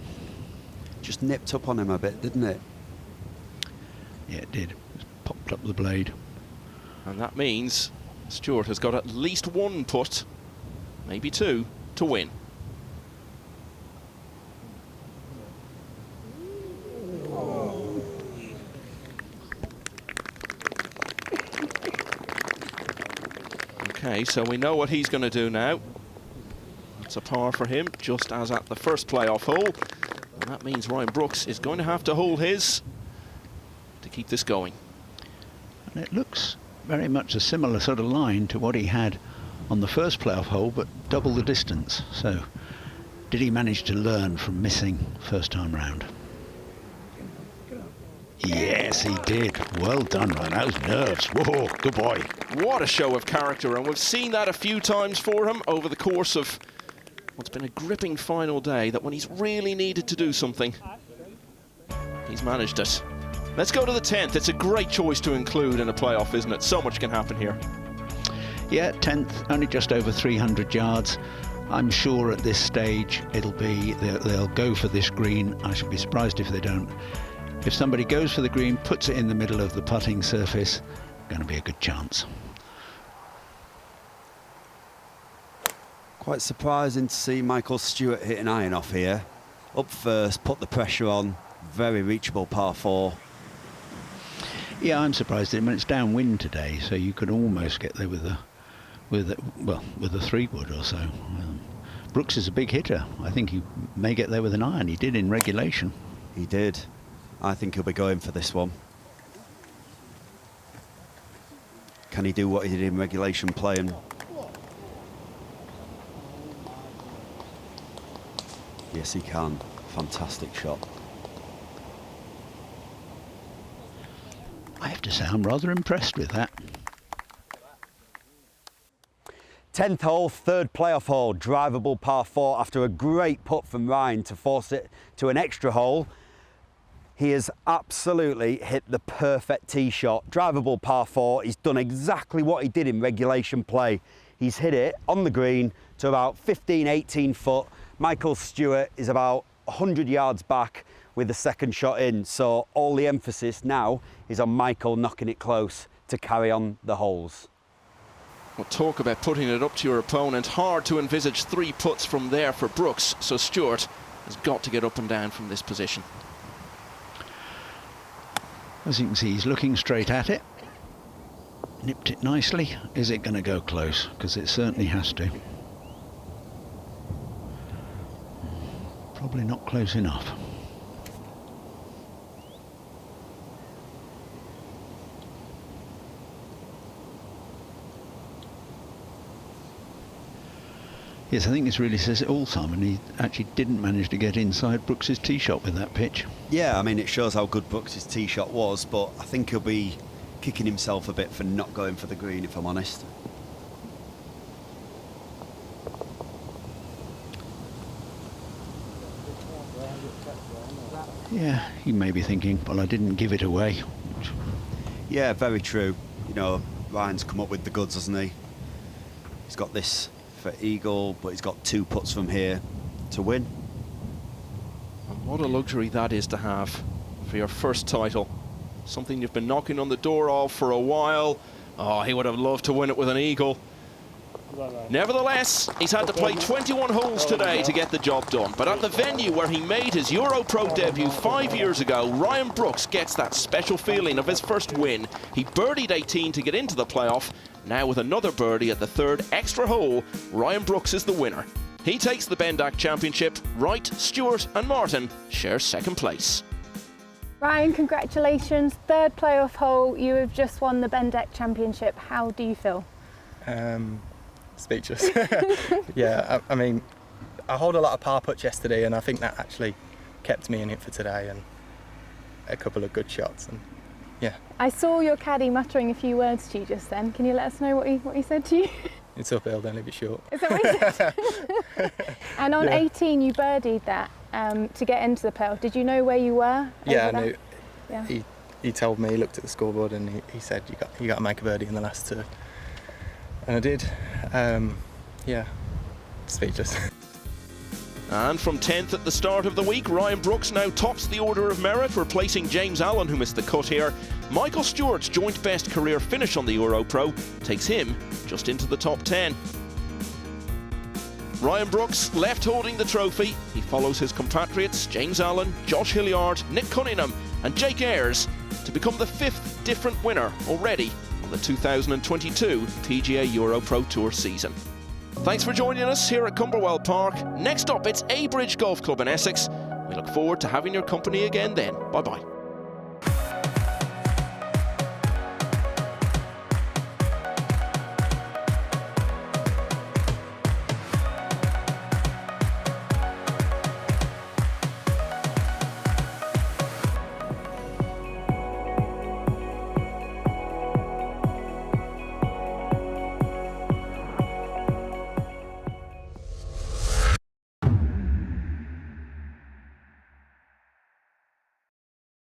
Just nipped up on him a bit, didn't it? Yeah, it did. chipped up the blade. And that means Stuart has got at least one putt, maybe two, to win. Okay, so we know what he's going to do now. It's a par for him, just as at the first playoff hole. And that means Ryan Brooks is going to have to hold his to keep this going. And it looks very much a similar sort of line to what he had on the first playoff hole, but double the distance. So, did he manage to learn from missing first time round? Yes, he did. Well done, Ryan. That was nerves. Whoa, good boy. What a show of character, and we've seen that a few times for him over the course of what's been a gripping final day, that when he's really needed to do something, he's managed it. Let's go to the 10th. It's a great choice to include in a playoff, isn't it? So much can happen here. Yeah, 10th, only just over 300 yards. I'm sure at this stage it'll be, they'll go for this green. I should be surprised if they don't. If somebody goes for the green, puts it in the middle of the putting surface, going to be a good chance. Quite surprising to see Michael Stewart hit an iron off here. Up first, put the pressure on, very reachable par 4. Yeah, I'm surprised. I mean, it's downwind today, so you could almost get there with a 3-wood or so. Brooks is a big hitter. I think he may get there with an iron. He did in regulation. He did. I think he'll be going for this one. Can he do what he did in regulation playing? Yes, he can. Fantastic shot. I have to say, I'm rather impressed with that. 10th hole, third playoff hole, drivable par 4 after a great putt from Ryan to force it to an extra hole. He has absolutely hit the perfect tee shot. Drivable par 4, he's done exactly what he did in regulation play. He's hit it on the green to about 15, 18 foot. Michael Stewart is about 100 yards back with the second shot in. So all the emphasis now is on Michael knocking it close to carry on the holes. Well, talk about putting it up to your opponent. Hard to envisage 3 putts from there for Brooks. So Stewart has got to get up and down from this position. As you can see, he's looking straight at it. Nipped it nicely. Is it going to go close? Because it certainly has to. Probably not close enough. Yes, I think this really says it all, Simon. He actually didn't manage to get inside Brooks's tee shot with that pitch. Yeah, I mean, it shows how good Brooks's tee shot was, but I think he'll be kicking himself a bit for not going for the green, if I'm honest. Yeah, he may be thinking, well, I didn't give it away. Yeah, very true. You know, Ryan's come up with the goods, hasn't he? He's got this for eagle, but he's got 2 putts from here to win. And what a luxury that is to have for your first title. Something you've been knocking on the door of for a while. Oh, he would have loved to win it with an eagle. Nevertheless, he's had to play 21 holes today to get the job done. But at the venue where he made his EuroPro debut 5 years ago, Ryan Brooks gets that special feeling of his first win. He birdied 18 to get into the playoff. Now with another birdie at the 3rd extra hole, Ryan Brooks is the winner. He takes the Bendac Championship. Wright, Stewart and Martin share 2nd place. Ryan, congratulations. 3rd playoff hole. You have just won the Bendac Championship. How do you feel? Speechless. Yeah, I mean, I hold a lot of par putts yesterday, and I think that actually kept me in it for today, and a couple of good shots, and yeah. I saw your caddy muttering a few words to you just then. Can you let us know what he said to you? It's uphill, don't leave it short. Is that what he said? And on 18, you birdied that to get into the playoff. Did you know where you were? Yeah, I knew. Yeah. He told me, he looked at the scoreboard, and he said, you got to make a birdie in the last 2. And I did. Yeah, speechless. And from 10th at the start of the week, Ryan Brooks now tops the order of merit, replacing James Allen, who missed the cut here. Michael Stewart's joint best career finish on the EuroPro takes him just into the top 10. Ryan Brooks left holding the trophy. He follows his compatriots James Allen, Josh Hilliard, Nick Cunningham and Jake Ayres to become the 5th different winner already on the 2022 PGA EuroPro Tour season. Thanks for joining us here at Camberwell Park. Next up, it's Abridge Golf Club in Essex. We look forward to having your company again then. Bye-bye.